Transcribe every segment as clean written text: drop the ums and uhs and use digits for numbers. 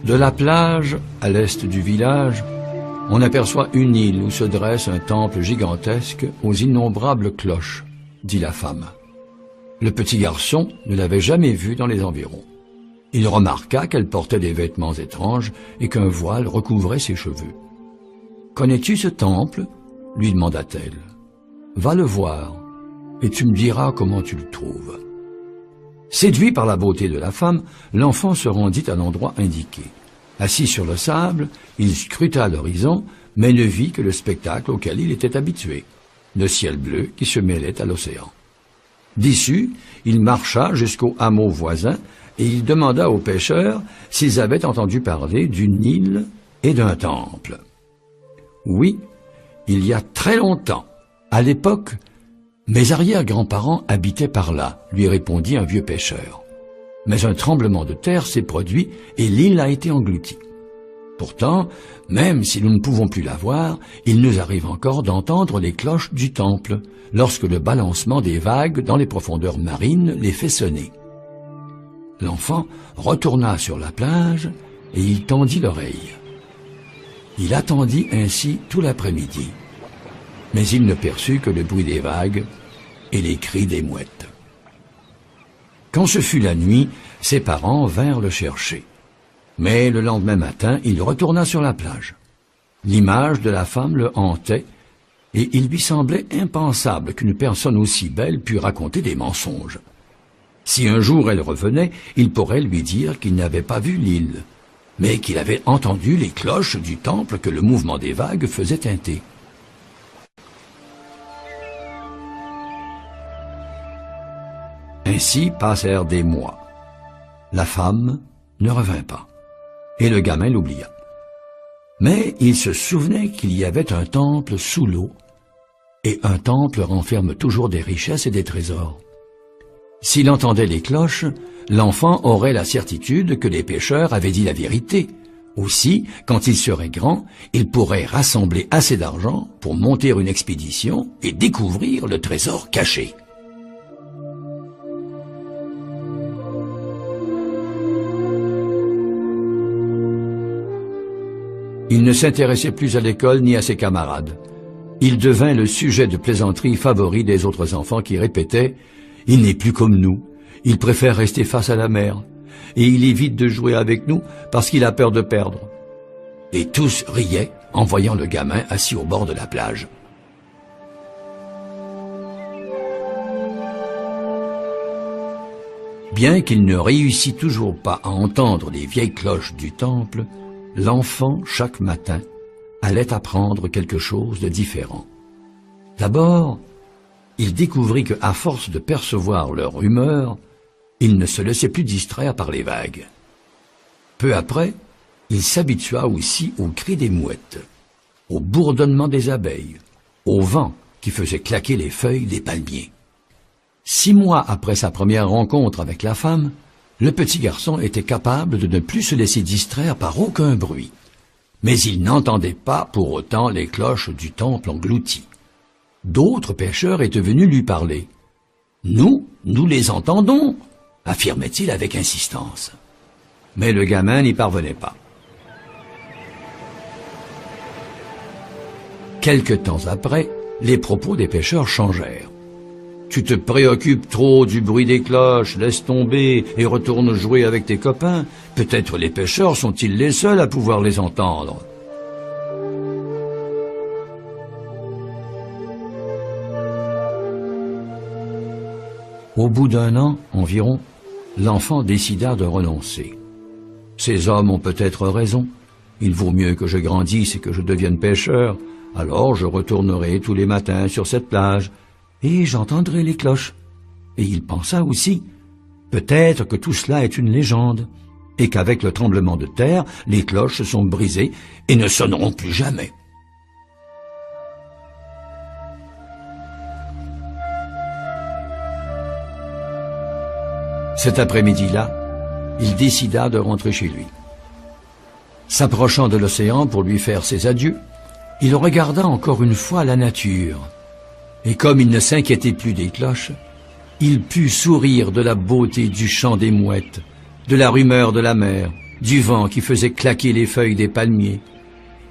De la plage, à l'est du village, on aperçoit une île où se dresse un temple gigantesque aux innombrables cloches, dit la femme. Le petit garçon ne l'avait jamais vue dans les environs. Il remarqua qu'elle portait des vêtements étranges et qu'un voile recouvrait ses cheveux. « Connais-tu ce temple ?» lui demanda-t-elle. « Va le voir, et tu me diras comment tu le trouves. » Séduit par la beauté de la femme, l'enfant se rendit à l'endroit indiqué. Assis sur le sable, il scruta l'horizon, mais ne vit que le spectacle auquel il était habitué, le ciel bleu qui se mêlait à l'océan. Déçu, il marcha jusqu'au hameau voisin et il demanda aux pêcheurs s'ils avaient entendu parler d'une île et d'un temple. « Oui, il y a très longtemps, à l'époque, mes arrière-grands-parents habitaient par là, lui répondit un vieux pêcheur. Mais un tremblement de terre s'est produit et l'île a été engloutie. Pourtant, même si nous ne pouvons plus la voir, il nous arrive encore d'entendre les cloches du temple, lorsque le balancement des vagues dans les profondeurs marines les fait sonner. » L'enfant retourna sur la plage et il tendit l'oreille. Il attendit ainsi tout l'après-midi, mais il ne perçut que le bruit des vagues et les cris des mouettes. Quand ce fut la nuit, ses parents vinrent le chercher. Mais le lendemain matin, il retourna sur la plage. L'image de la femme le hantait, et il lui semblait impensable qu'une personne aussi belle pût raconter des mensonges. Si un jour elle revenait, il pourrait lui dire qu'il n'avait pas vu l'île, mais qu'il avait entendu les cloches du temple que le mouvement des vagues faisait tinter. Ainsi passèrent des mois. La femme ne revint pas, et le gamin l'oublia. Mais il se souvenait qu'il y avait un temple sous l'eau, et un temple renferme toujours des richesses et des trésors. S'il entendait les cloches, l'enfant aurait la certitude que les pêcheurs avaient dit la vérité. Aussi, quand il serait grand, il pourrait rassembler assez d'argent pour monter une expédition et découvrir le trésor caché. Il ne s'intéressait plus à l'école ni à ses camarades. Il devint le sujet de plaisanteries favori des autres enfants qui répétaient « Il n'est plus comme nous, il préfère rester face à la mer, et il évite de jouer avec nous parce qu'il a peur de perdre. » Et tous riaient en voyant le gamin assis au bord de la plage. Bien qu'il ne réussît toujours pas à entendre les vieilles cloches du temple, l'enfant, chaque matin, allait apprendre quelque chose de différent. D'abord, il découvrit qu'à force de percevoir leur humeur, il ne se laissait plus distraire par les vagues. Peu après, il s'habitua aussi aux cris des mouettes, au bourdonnement des abeilles, au vent qui faisait claquer les feuilles des palmiers. 6 mois après sa première rencontre avec la femme, le petit garçon était capable de ne plus se laisser distraire par aucun bruit. Mais il n'entendait pas pour autant les cloches du temple englouti. D'autres pêcheurs étaient venus lui parler. « Nous les entendons !» affirmait-il avec insistance. Mais le gamin n'y parvenait pas. Quelque temps après, les propos des pêcheurs changèrent. « Tu te préoccupes trop du bruit des cloches, laisse tomber et retourne jouer avec tes copains. Peut-être les pêcheurs sont-ils les seuls à pouvoir les entendre. » Au bout d'1 an environ, l'enfant décida de renoncer. Ces hommes ont peut-être raison. Il vaut mieux que je grandisse et que je devienne pêcheur. Alors je retournerai tous les matins sur cette plage et j'entendrai les cloches. Et il pensa aussi, peut-être que tout cela est une légende, et qu'avec le tremblement de terre, les cloches se sont brisées et ne sonneront plus jamais. Cet après-midi-là, il décida de rentrer chez lui. S'approchant de l'océan pour lui faire ses adieux, il regarda encore une fois la nature. Et comme il ne s'inquiétait plus des cloches, il put sourire de la beauté du chant des mouettes, de la rumeur de la mer du vent qui faisait claquer les feuilles des palmiers.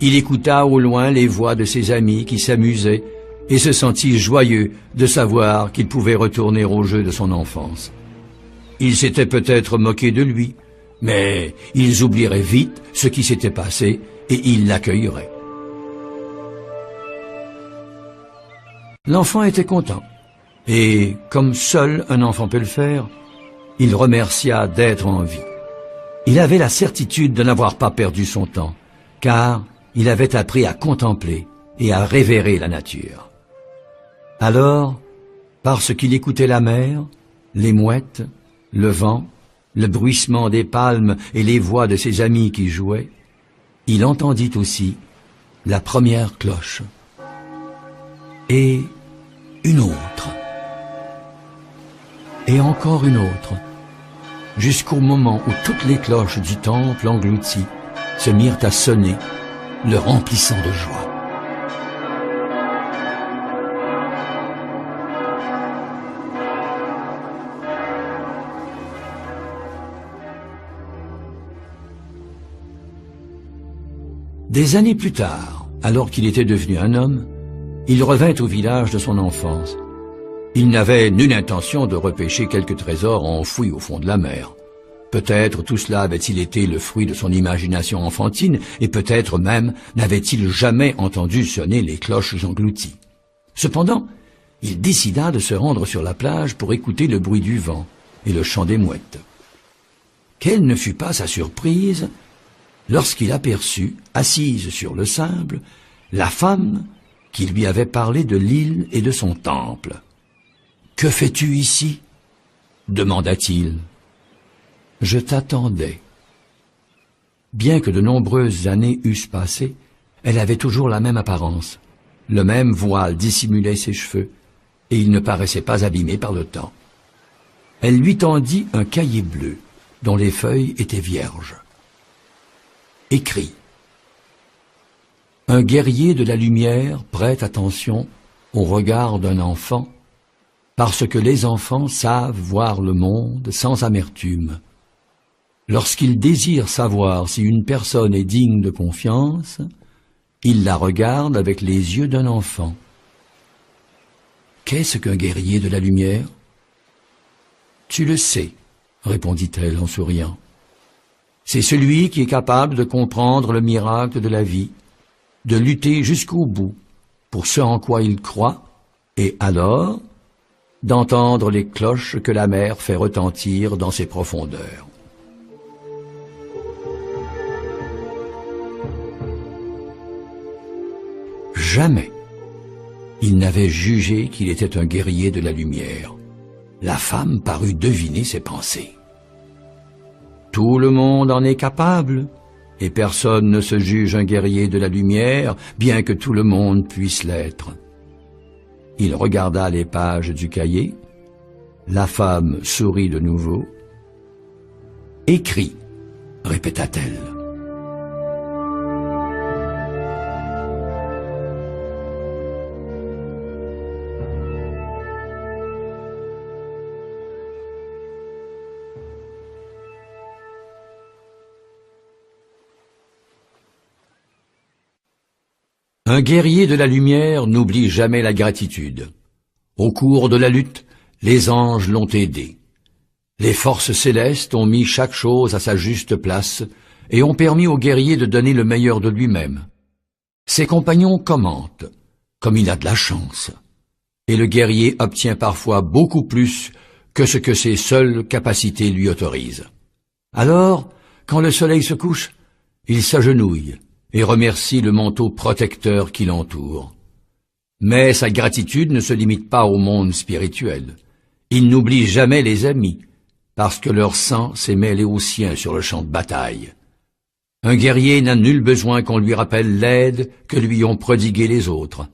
Il écouta au loin les voix de ses amis qui s'amusaient et se sentit joyeux de savoir qu'il pouvait retourner au jeu de son enfance. Ils s'étaient peut-être moqués de lui, mais ils oublieraient vite ce qui s'était passé et ils l'accueilleraient. L'enfant était content, et comme seul un enfant peut le faire, il remercia d'être en vie. Il avait la certitude de n'avoir pas perdu son temps, car il avait appris à contempler et à révérer la nature. Alors, parce qu'il écoutait la mer, les mouettes, le vent, le bruissement des palmes et les voix de ses amis qui jouaient, il entendit aussi la première cloche. Et une autre. Et encore une autre, jusqu'au moment où toutes les cloches du temple englouti se mirent à sonner, le remplissant de joie. Des années plus tard, alors qu'il était devenu un homme, il revint au village de son enfance. Il n'avait nulle intention de repêcher quelques trésors enfouis au fond de la mer. Peut-être tout cela avait-il été le fruit de son imagination enfantine, et peut-être même n'avait-il jamais entendu sonner les cloches englouties. Cependant, il décida de se rendre sur la plage pour écouter le bruit du vent et le chant des mouettes. Quelle ne fut pas sa surprise lorsqu'il aperçut, assise sur le sable, la femme qui lui avait parlé de l'île et de son temple. « Que fais-tu ici » demanda-t-il. « Je t'attendais. » Bien que de nombreuses années eussent passé, elle avait toujours la même apparence. Le même voile dissimulait ses cheveux, et il ne paraissait pas abîmé par le temps. Elle lui tendit un cahier bleu, dont les feuilles étaient vierges. Écrit. Un guerrier de la lumière prête attention au regard d'un enfant, parce que les enfants savent voir le monde sans amertume. Lorsqu'ils désirent savoir si une personne est digne de confiance, ils la regardent avec les yeux d'un enfant. Qu'est-ce qu'un guerrier de la lumière ? Tu le sais, répondit-elle en souriant. C'est celui qui est capable de comprendre le miracle de la vie, de lutter jusqu'au bout pour ce en quoi il croit, et alors d'entendre les cloches que la mer fait retentir dans ses profondeurs. Jamais il n'avait jugé qu'il était un guerrier de la lumière. La femme parut deviner ses pensées. Tout le monde en est capable, et personne ne se juge un guerrier de la lumière, bien que tout le monde puisse l'être. Il regarda les pages du cahier. La femme sourit de nouveau. « Écris », répéta-t-elle. Un guerrier de la lumière n'oublie jamais la gratitude. Au cours de la lutte, les anges l'ont aidé. Les forces célestes ont mis chaque chose à sa juste place et ont permis au guerrier de donner le meilleur de lui-même. Ses compagnons commentent, comme il a de la chance. Et le guerrier obtient parfois beaucoup plus que ce que ses seules capacités lui autorisent. Alors, quand le soleil se couche, il s'agenouille et remercie le manteau protecteur qui l'entoure. Mais sa gratitude ne se limite pas au monde spirituel. Il n'oublie jamais les amis, parce que leur sang s'est mêlé au sien sur le champ de bataille. Un guerrier n'a nul besoin qu'on lui rappelle l'aide que lui ont prodiguée les autres.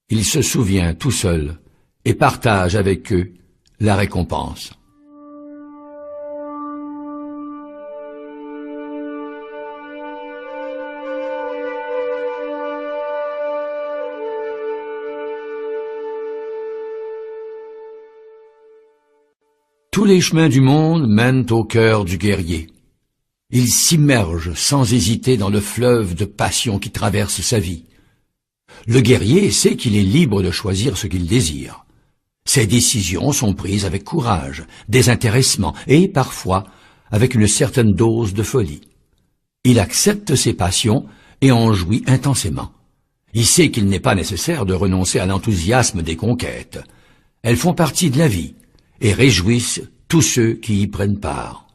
Il se souvient tout seul et partage avec eux la récompense. Tous les chemins du monde mènent au cœur du guerrier. Il s'immerge sans hésiter dans le fleuve de passion qui traverse sa vie. Le guerrier sait qu'il est libre de choisir ce qu'il désire. Ses décisions sont prises avec courage, désintéressement et, parfois, avec une certaine dose de folie. Il accepte ses passions et en jouit intensément. Il sait qu'il n'est pas nécessaire de renoncer à l'enthousiasme des conquêtes. Elles font partie de la vie et réjouissent tous ceux qui y prennent part.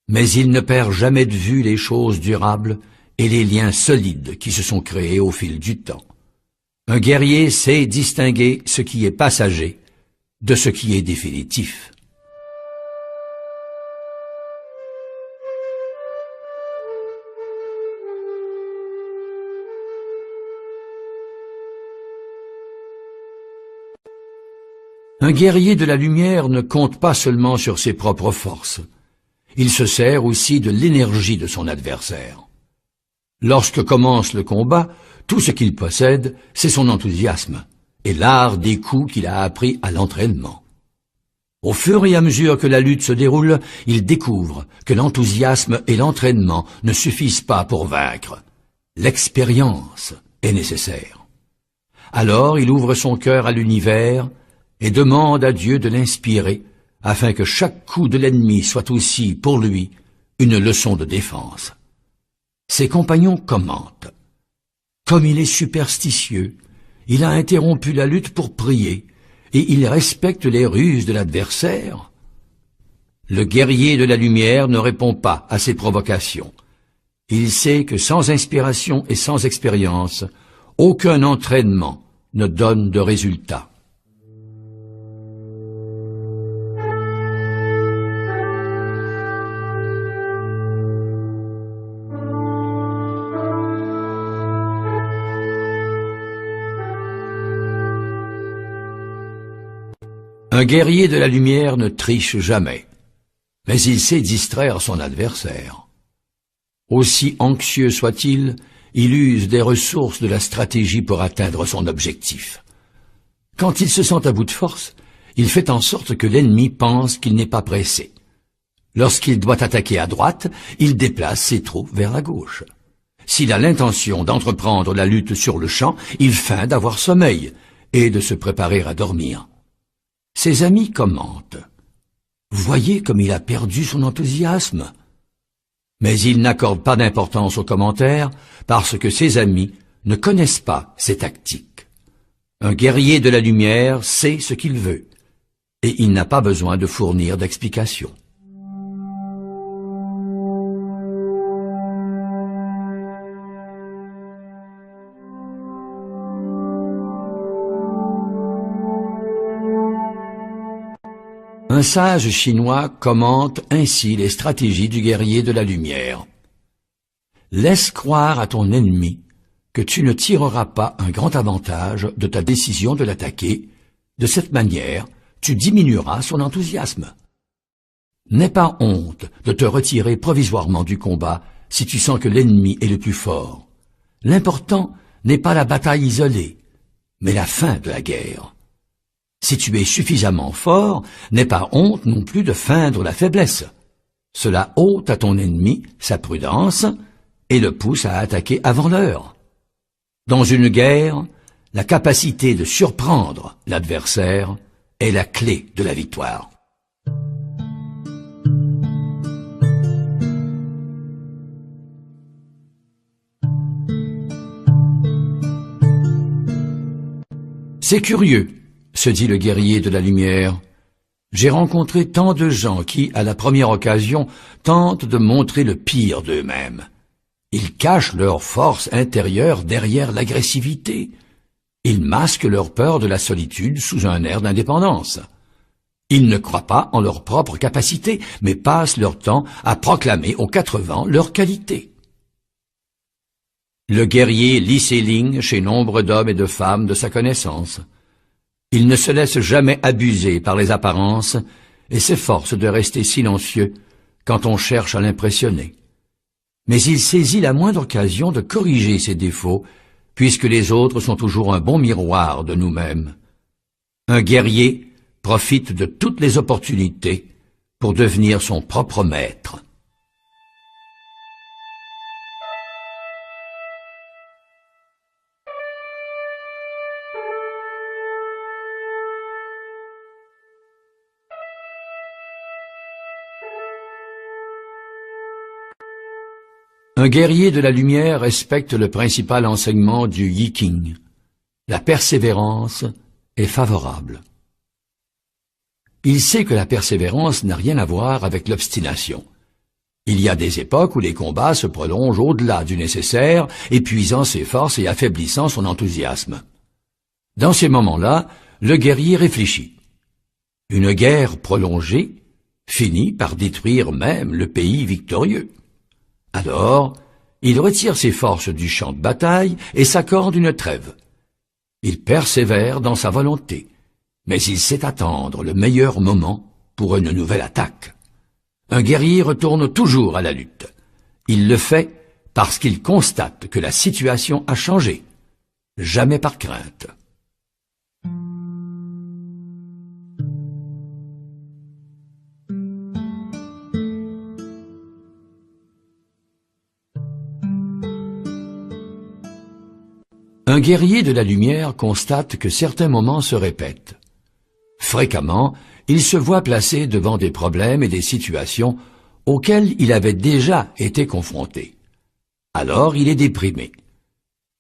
Mais il ne perd jamais de vue les choses durables et les liens solides qui se sont créés au fil du temps. Un guerrier sait distinguer ce qui est passager de ce qui est définitif. Un guerrier de la lumière ne compte pas seulement sur ses propres forces. Il se sert aussi de l'énergie de son adversaire. Lorsque commence le combat, tout ce qu'il possède, c'est son enthousiasme et l'art des coups qu'il a appris à l'entraînement. Au fur et à mesure que la lutte se déroule, il découvre que l'enthousiasme et l'entraînement ne suffisent pas pour vaincre. L'expérience est nécessaire. Alors il ouvre son cœur à l'univers et demande à Dieu de l'inspirer afin que chaque coup de l'ennemi soit aussi, pour lui, une leçon de défense. Ses compagnons commentent. Comme il est superstitieux, il a interrompu la lutte pour prier, et il respecte les ruses de l'adversaire. Le guerrier de la lumière ne répond pas à ces provocations. Il sait que sans inspiration et sans expérience, aucun entraînement ne donne de résultat. Un guerrier de la lumière ne triche jamais, mais il sait distraire son adversaire. Aussi anxieux soit-il, il use des ressources de la stratégie pour atteindre son objectif. Quand il se sent à bout de force, il fait en sorte que l'ennemi pense qu'il n'est pas pressé. Lorsqu'il doit attaquer à droite, il déplace ses troupes vers la gauche. S'il a l'intention d'entreprendre la lutte sur le champ, il feint d'avoir sommeil et de se préparer à dormir. Ses amis commentent. Voyez comme il a perdu son enthousiasme. Mais il n'accorde pas d'importance aux commentaires parce que ses amis ne connaissent pas ses tactiques. Un guerrier de la lumière sait ce qu'il veut et il n'a pas besoin de fournir d'explications. Un sage chinois commente ainsi les stratégies du guerrier de la lumière. Laisse croire à ton ennemi que tu ne tireras pas un grand avantage de ta décision de l'attaquer. De cette manière, tu diminueras son enthousiasme. N'aie pas honte de te retirer provisoirement du combat si tu sens que l'ennemi est le plus fort. L'important n'est pas la bataille isolée, mais la fin de la guerre. Si tu es suffisamment fort, n'aie pas honte non plus de feindre la faiblesse. Cela ôte à ton ennemi sa prudence et le pousse à attaquer avant l'heure. Dans une guerre, la capacité de surprendre l'adversaire est la clé de la victoire. C'est curieux, se dit le guerrier de la lumière. J'ai rencontré tant de gens qui, à la première occasion, tentent de montrer le pire d'eux-mêmes. Ils cachent leur force intérieure derrière l'agressivité. Ils masquent leur peur de la solitude sous un air d'indépendance. Ils ne croient pas en leur propre capacité, mais passent leur temps à proclamer aux quatre vents leur qualité. Le guerrier lit ces lignes chez nombre d'hommes et de femmes de sa connaissance. Il ne se laisse jamais abuser par les apparences et s'efforce de rester silencieux quand on cherche à l'impressionner. Mais il saisit la moindre occasion de corriger ses défauts, puisque les autres sont toujours un bon miroir de nous-mêmes. Un guerrier profite de toutes les opportunités pour devenir son propre maître. Un guerrier de la lumière respecte le principal enseignement du Yi King. La persévérance est favorable. Il sait que la persévérance n'a rien à voir avec l'obstination. Il y a des époques où les combats se prolongent au-delà du nécessaire, épuisant ses forces et affaiblissant son enthousiasme. Dans ces moments-là, le guerrier réfléchit. Une guerre prolongée finit par détruire même le pays victorieux. Alors, il retire ses forces du champ de bataille et s'accorde une trêve. Il persévère dans sa volonté, mais il sait attendre le meilleur moment pour une nouvelle attaque. Un guerrier retourne toujours à la lutte. Il le fait parce qu'il constate que la situation a changé, jamais par crainte. Un guerrier de la lumière constate que certains moments se répètent. Fréquemment, il se voit placé devant des problèmes et des situations auxquelles il avait déjà été confronté. Alors il est déprimé.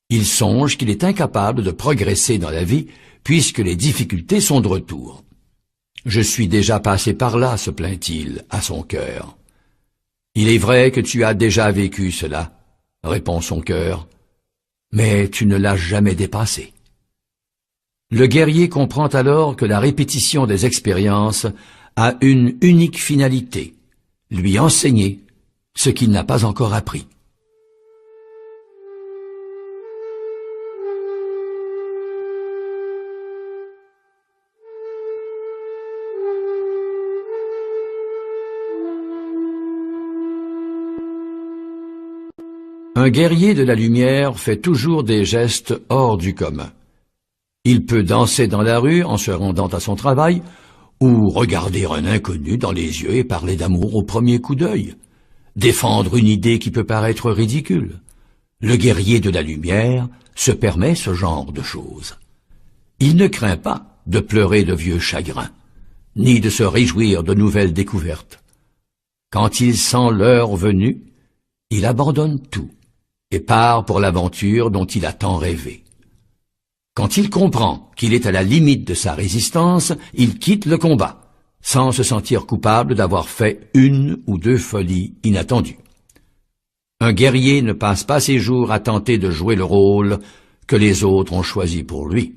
Il songe qu'il est incapable de progresser dans la vie puisque les difficultés sont de retour. « Je suis déjà passé par là », se plaint-il à son cœur. « Il est vrai que tu as déjà vécu cela », répond son cœur, « mais tu ne l'as jamais dépassé. » Le guerrier comprend alors que la répétition des expériences a une unique finalité, lui enseigner ce qu'il n'a pas encore appris. Un guerrier de la lumière fait toujours des gestes hors du commun. Il peut danser dans la rue en se rendant à son travail, ou regarder un inconnu dans les yeux et parler d'amour au premier coup d'œil, défendre une idée qui peut paraître ridicule. Le guerrier de la lumière se permet ce genre de choses. Il ne craint pas de pleurer de vieux chagrins, ni de se réjouir de nouvelles découvertes. Quand il sent l'heure venue, il abandonne tout et part pour l'aventure dont il a tant rêvé. Quand il comprend qu'il est à la limite de sa résistance, il quitte le combat, sans se sentir coupable d'avoir fait une ou deux folies inattendues. Un guerrier ne passe pas ses jours à tenter de jouer le rôle que les autres ont choisi pour lui.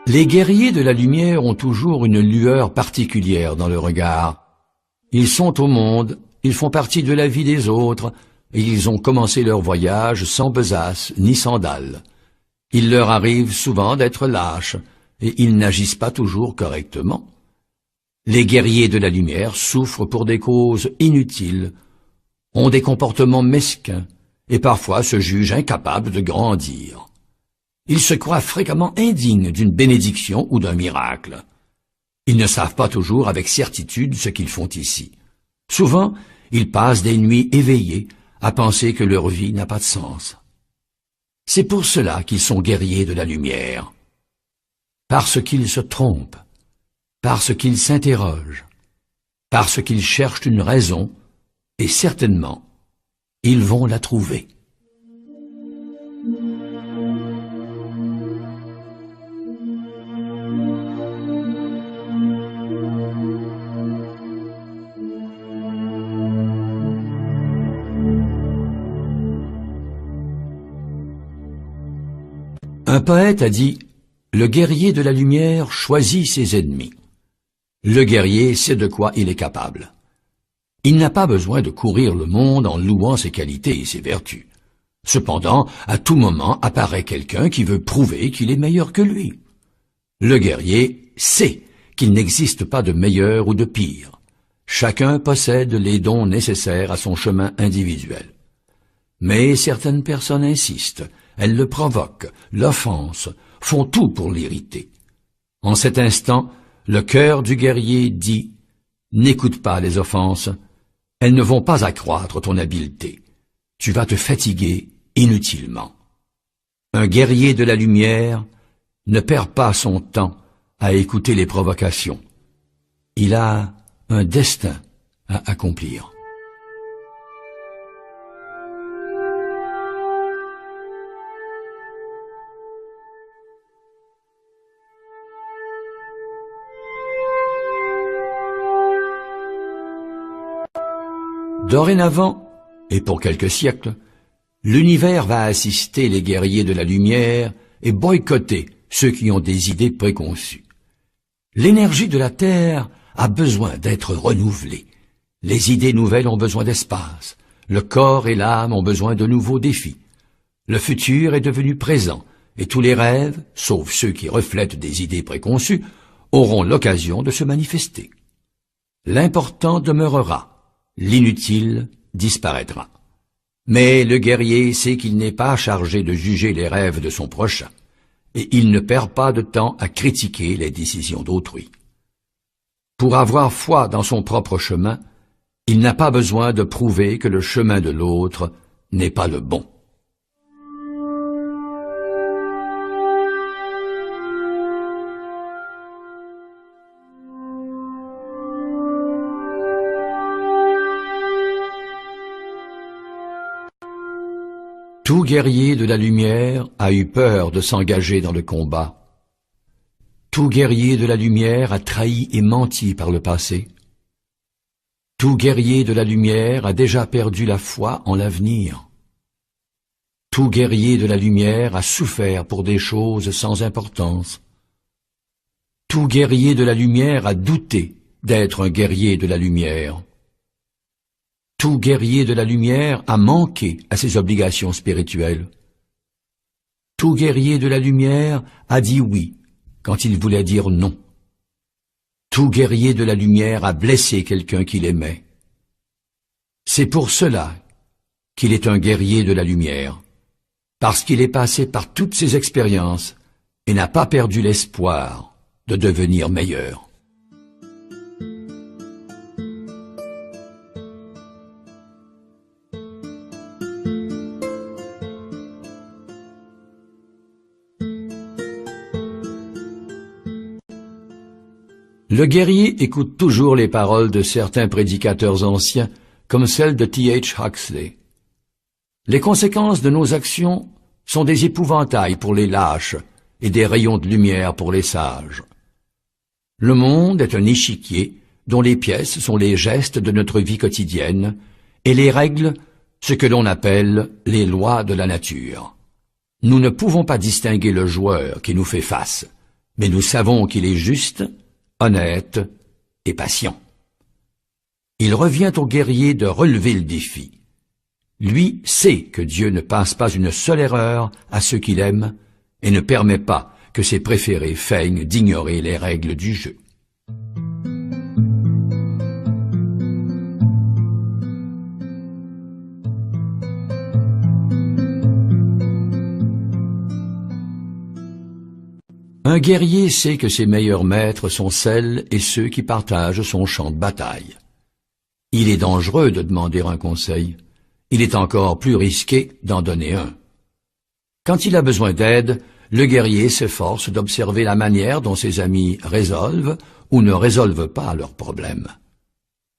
Les guerriers de la lumière ont toujours une lueur particulière dans le regard. Ils sont au monde, ils font partie de la vie des autres, et ils ont commencé leur voyage sans besace ni sandales. Il leur arrive souvent d'être lâches, et ils n'agissent pas toujours correctement. Les guerriers de la lumière souffrent pour des causes inutiles, ont des comportements mesquins, et parfois se jugent incapables de grandir. Ils se croient fréquemment indignes d'une bénédiction ou d'un miracle. Ils ne savent pas toujours avec certitude ce qu'ils font ici. Souvent, ils passent des nuits éveillés à penser que leur vie n'a pas de sens. C'est pour cela qu'ils sont guerriers de la lumière. Parce qu'ils se trompent, parce qu'ils s'interrogent, parce qu'ils cherchent une raison, et certainement, ils vont la trouver. Un poète a dit « Le guerrier de la lumière choisit ses ennemis. Le guerrier sait de quoi il est capable. Il n'a pas besoin de courir le monde en louant ses qualités et ses vertus. Cependant, à tout moment apparaît quelqu'un qui veut prouver qu'il est meilleur que lui. Le guerrier sait qu'il n'existe pas de meilleur ou de pire. Chacun possède les dons nécessaires à son chemin individuel. Mais certaines personnes insistent. Elles le provoquent, l'offensent, font tout pour l'irriter. En cet instant, le cœur du guerrier dit « N'écoute pas les offenses, elles ne vont pas accroître ton habileté. Tu vas te fatiguer inutilement. Un guerrier de la lumière ne perd pas son temps à écouter les provocations. Il a un destin à accomplir. Dorénavant, et pour quelques siècles, l'univers va assister les guerriers de la lumière et boycotter ceux qui ont des idées préconçues. L'énergie de la Terre a besoin d'être renouvelée. Les idées nouvelles ont besoin d'espace. Le corps et l'âme ont besoin de nouveaux défis. Le futur est devenu présent, et tous les rêves, sauf ceux qui reflètent des idées préconçues, auront l'occasion de se manifester. L'important demeurera. L'inutile disparaîtra. Mais le guerrier sait qu'il n'est pas chargé de juger les rêves de son prochain, et il ne perd pas de temps à critiquer les décisions d'autrui. Pour avoir foi dans son propre chemin, il n'a pas besoin de prouver que le chemin de l'autre n'est pas le bon. Tout guerrier de la lumière a eu peur de s'engager dans le combat. Tout guerrier de la lumière a trahi et menti par le passé. Tout guerrier de la lumière a déjà perdu la foi en l'avenir. Tout guerrier de la lumière a souffert pour des choses sans importance. Tout guerrier de la lumière a douté d'être un guerrier de la lumière. Tout guerrier de la lumière a manqué à ses obligations spirituelles. Tout guerrier de la lumière a dit oui quand il voulait dire non. Tout guerrier de la lumière a blessé quelqu'un qu'il aimait. C'est pour cela qu'il est un guerrier de la lumière, parce qu'il est passé par toutes ces expériences et n'a pas perdu l'espoir de devenir meilleur. Le guerrier écoute toujours les paroles de certains prédicateurs anciens, comme celle de T.H. Huxley. Les conséquences de nos actions sont des épouvantails pour les lâches et des rayons de lumière pour les sages. Le monde est un échiquier dont les pièces sont les gestes de notre vie quotidienne et les règles, ce que l'on appelle les lois de la nature. Nous ne pouvons pas distinguer le joueur qui nous fait face, mais nous savons qu'il est juste, honnête et patient. Il revient au guerrier de relever le défi. Lui sait que Dieu ne passe pas une seule erreur à ceux qu'il aime et ne permet pas que ses préférés feignent d'ignorer les règles du jeu. Un guerrier sait que ses meilleurs maîtres sont celles et ceux qui partagent son champ de bataille. Il est dangereux de demander un conseil. Il est encore plus risqué d'en donner un. Quand il a besoin d'aide, le guerrier s'efforce d'observer la manière dont ses amis résolvent ou ne résolvent pas leurs problèmes.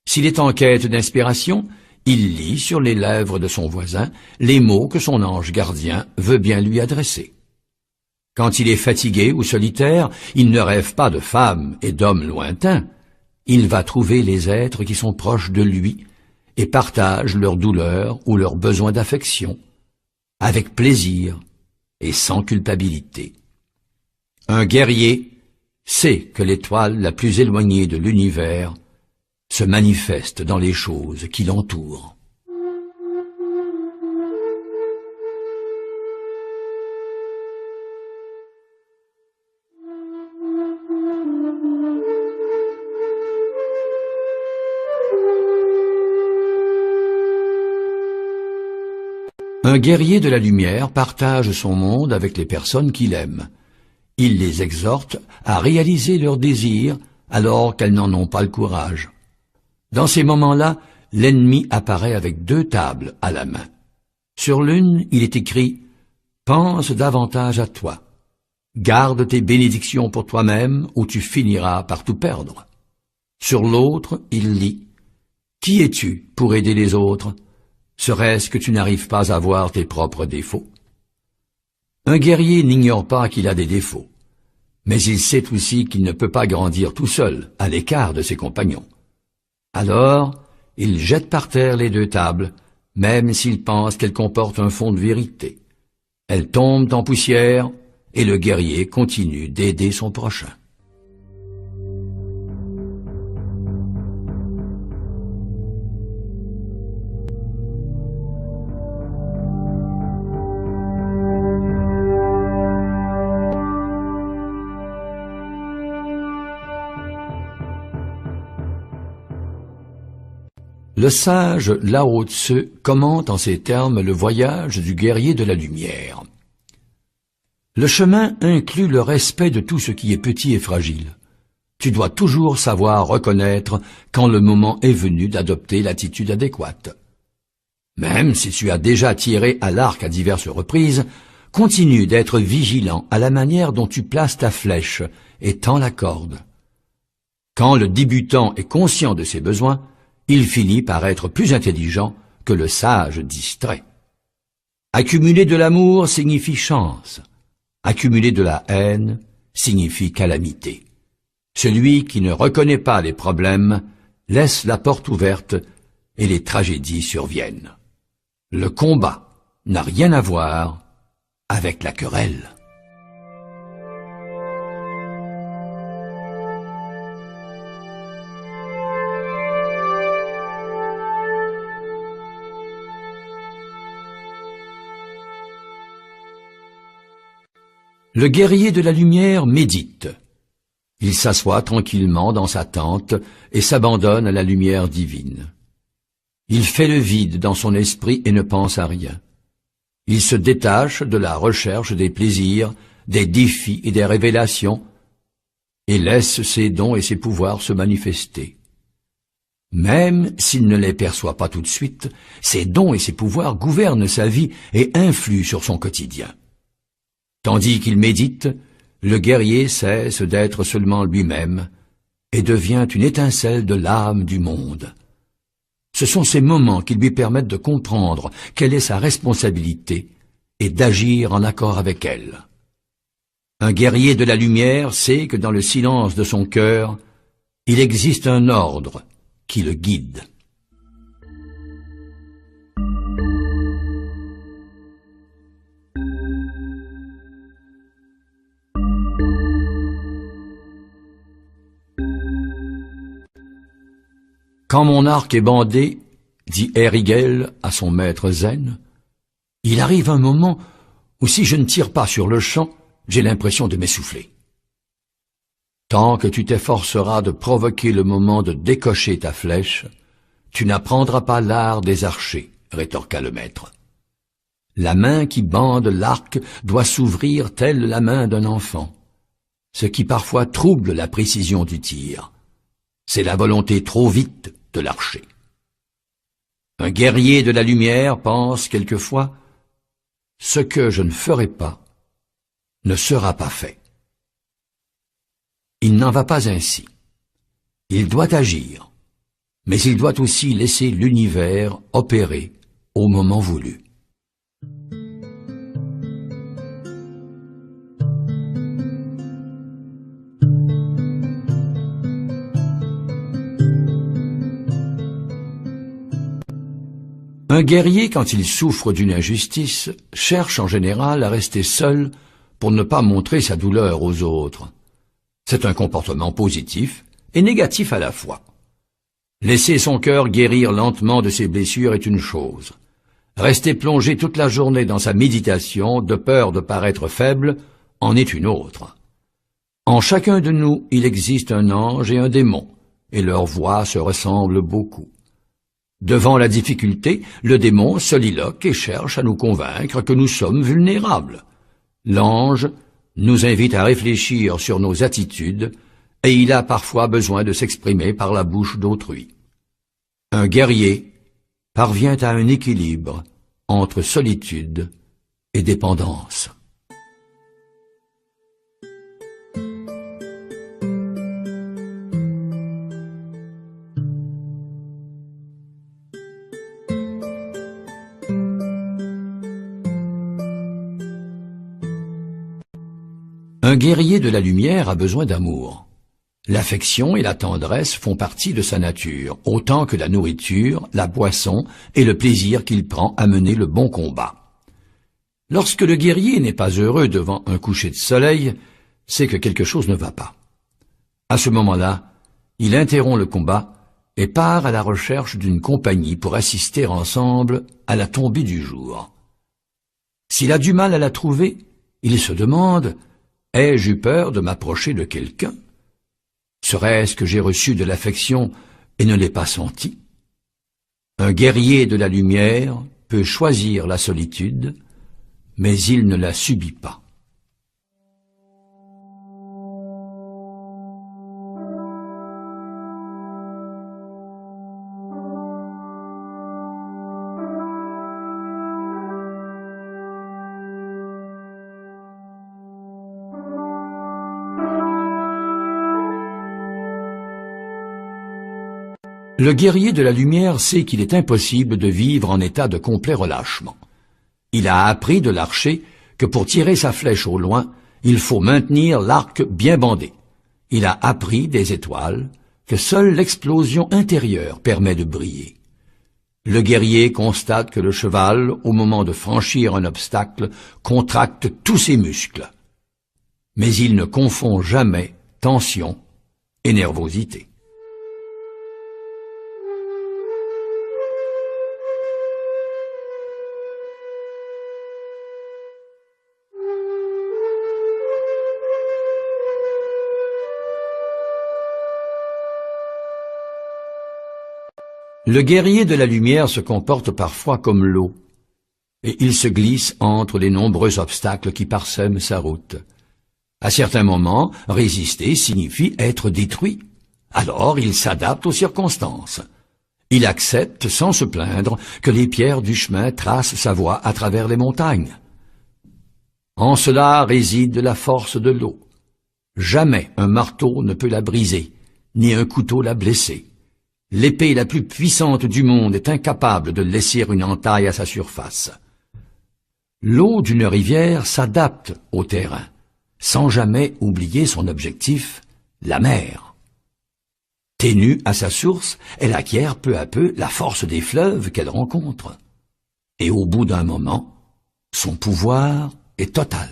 S'il est en quête d'inspiration, il lit sur les lèvres de son voisin les mots que son ange gardien veut bien lui adresser. Quand il est fatigué ou solitaire, il ne rêve pas de femmes et d'hommes lointains. Il va trouver les êtres qui sont proches de lui et partagent leurs douleurs ou leurs besoins d'affection, avec plaisir et sans culpabilité. Un guerrier sait que l'étoile la plus éloignée de l'univers se manifeste dans les choses qui l'entourent. Un guerrier de la lumière partage son monde avec les personnes qu'il aime. Il les exhorte à réaliser leurs désirs alors qu'elles n'en ont pas le courage. Dans ces moments-là, l'ennemi apparaît avec 2 tables à la main. Sur l'une, il est écrit « Pense davantage à toi. Garde tes bénédictions pour toi-même ou tu finiras par tout perdre. » Sur l'autre, il lit « Qui es-tu pour aider les autres? Serait-ce que tu n'arrives pas à voir tes propres défauts? » Un guerrier n'ignore pas qu'il a des défauts, mais il sait aussi qu'il ne peut pas grandir tout seul, à l'écart de ses compagnons. Alors, il jette par terre les 2 tables, même s'il pense qu'elles comportent un fond de vérité. Elles tombent en poussière, et le guerrier continue d'aider son prochain. Le sage Lao Tse commente en ces termes le voyage du guerrier de la lumière. Le chemin inclut le respect de tout ce qui est petit et fragile. Tu dois toujours savoir reconnaître quand le moment est venu d'adopter l'attitude adéquate. Même si tu as déjà tiré à l'arc à diverses reprises, continue d'être vigilant à la manière dont tu places ta flèche et tends la corde. Quand le débutant est conscient de ses besoins, il finit par être plus intelligent que le sage distrait. Accumuler de l'amour signifie chance. Accumuler de la haine signifie calamité. Celui qui ne reconnaît pas les problèmes laisse la porte ouverte et les tragédies surviennent. Le combat n'a rien à voir avec la querelle. Le guerrier de la lumière médite. Il s'assoit tranquillement dans sa tente et s'abandonne à la lumière divine. Il fait le vide dans son esprit et ne pense à rien. Il se détache de la recherche des plaisirs, des défis et des révélations et laisse ses dons et ses pouvoirs se manifester. Même s'il ne les perçoit pas tout de suite, ses dons et ses pouvoirs gouvernent sa vie et influent sur son quotidien. Tandis qu'il médite, le guerrier cesse d'être seulement lui-même et devient une étincelle de l'âme du monde. Ce sont ces moments qui lui permettent de comprendre quelle est sa responsabilité et d'agir en accord avec elle. Un guerrier de la lumière sait que dans le silence de son cœur, il existe un ordre qui le guide. Quand mon arc est bandé, dit Erigel à son maître Zen, il arrive un moment où si je ne tire pas sur le champ, j'ai l'impression de m'essouffler. Tant que tu t'efforceras de provoquer le moment de décocher ta flèche, tu n'apprendras pas l'art des archers, rétorqua le maître. La main qui bande l'arc doit s'ouvrir telle la main d'un enfant, ce qui parfois trouble la précision du tir. C'est la volonté trop vite de l'archer. Un guerrier de la lumière pense quelquefois « Ce que je ne ferai pas ne sera pas fait ». Il n'en va pas ainsi. Il doit agir, mais il doit aussi laisser l'univers opérer au moment voulu. Un guerrier, quand il souffre d'une injustice, cherche en général à rester seul pour ne pas montrer sa douleur aux autres. C'est un comportement positif et négatif à la fois. Laisser son cœur guérir lentement de ses blessures est une chose. Rester plongé toute la journée dans sa méditation, de peur de paraître faible, en est une autre. En chacun de nous, il existe un ange et un démon, et leurs voix se ressemblent beaucoup. Devant la difficulté, le démon soliloque et cherche à nous convaincre que nous sommes vulnérables. L'ange nous invite à réfléchir sur nos attitudes et il a parfois besoin de s'exprimer par la bouche d'autrui. Un guerrier parvient à un équilibre entre solitude et dépendance. Un guerrier de la lumière a besoin d'amour. L'affection et la tendresse font partie de sa nature, autant que la nourriture, la boisson et le plaisir qu'il prend à mener le bon combat. Lorsque le guerrier n'est pas heureux devant un coucher de soleil, c'est que quelque chose ne va pas. À ce moment-là, il interrompt le combat et part à la recherche d'une compagnie pour assister ensemble à la tombée du jour. S'il a du mal à la trouver, il se demande « Ai-je eu peur de m'approcher de quelqu'un ? Serait-ce que j'ai reçu de l'affection et ne l'ai pas senti ?» Un guerrier de la lumière peut choisir la solitude, mais il ne la subit pas. Le guerrier de la lumière sait qu'il est impossible de vivre en état de complet relâchement. Il a appris de l'archer que pour tirer sa flèche au loin, il faut maintenir l'arc bien bandé. Il a appris des étoiles que seule l'explosion intérieure permet de briller. Le guerrier constate que le cheval, au moment de franchir un obstacle, contracte tous ses muscles. Mais il ne confond jamais tension et nervosité. Le guerrier de la lumière se comporte parfois comme l'eau, et il se glisse entre les nombreux obstacles qui parsèment sa route. À certains moments, résister signifie être détruit. Alors il s'adapte aux circonstances. Il accepte sans se plaindre que les pierres du chemin tracent sa voie à travers les montagnes. En cela réside la force de l'eau. Jamais un marteau ne peut la briser, ni un couteau la blesser. L'épée la plus puissante du monde est incapable de laisser une entaille à sa surface. L'eau d'une rivière s'adapte au terrain, sans jamais oublier son objectif, la mer. Ténue à sa source, elle acquiert peu à peu la force des fleuves qu'elle rencontre. Et au bout d'un moment, son pouvoir est total.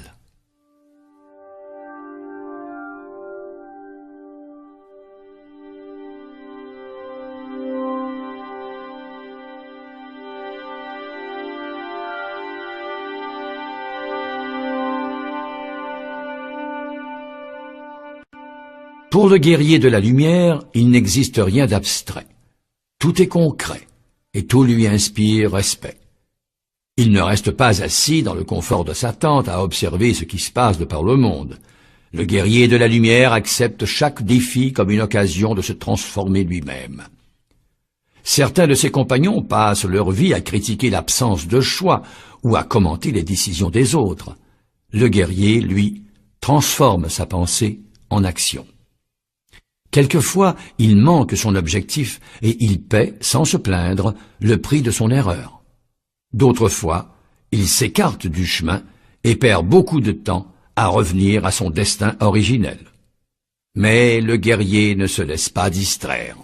Pour le guerrier de la lumière, il n'existe rien d'abstrait. Tout est concret, et tout lui inspire respect. Il ne reste pas assis dans le confort de sa tente à observer ce qui se passe de par le monde. Le guerrier de la lumière accepte chaque défi comme une occasion de se transformer lui-même. Certains de ses compagnons passent leur vie à critiquer l'absence de choix ou à commenter les décisions des autres. Le guerrier, lui, transforme sa pensée en action. Quelquefois, il manque son objectif et il paie, sans se plaindre, le prix de son erreur. D'autres fois, il s'écarte du chemin et perd beaucoup de temps à revenir à son destin originel. Mais le guerrier ne se laisse pas distraire.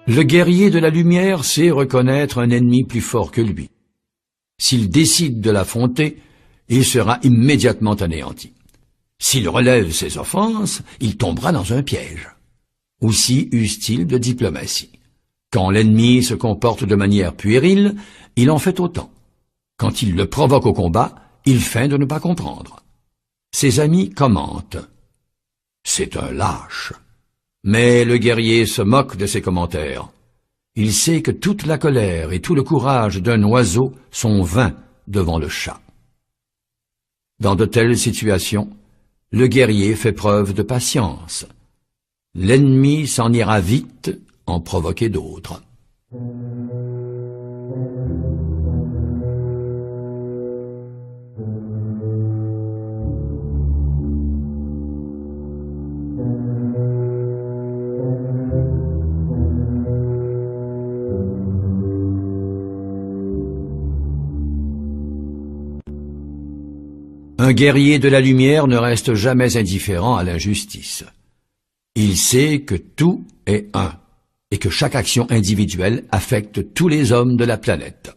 Le guerrier de la lumière sait reconnaître un ennemi plus fort que lui. S'il décide de l'affronter, il sera immédiatement anéanti. S'il relève ses offenses, il tombera dans un piège. Aussi use-t-il de diplomatie. Quand l'ennemi se comporte de manière puérile, il en fait autant. Quand il le provoque au combat, il feint de ne pas comprendre. Ses amis commentent. C'est un lâche. Mais le guerrier se moque de ses commentaires. Il sait que toute la colère et tout le courage d'un oiseau sont vains devant le chat. Dans de telles situations, le guerrier fait preuve de patience. L'ennemi s'en ira vite en provoquer d'autres. Un guerrier de la lumière ne reste jamais indifférent à l'injustice. Il sait que tout est un, et que chaque action individuelle affecte tous les hommes de la planète.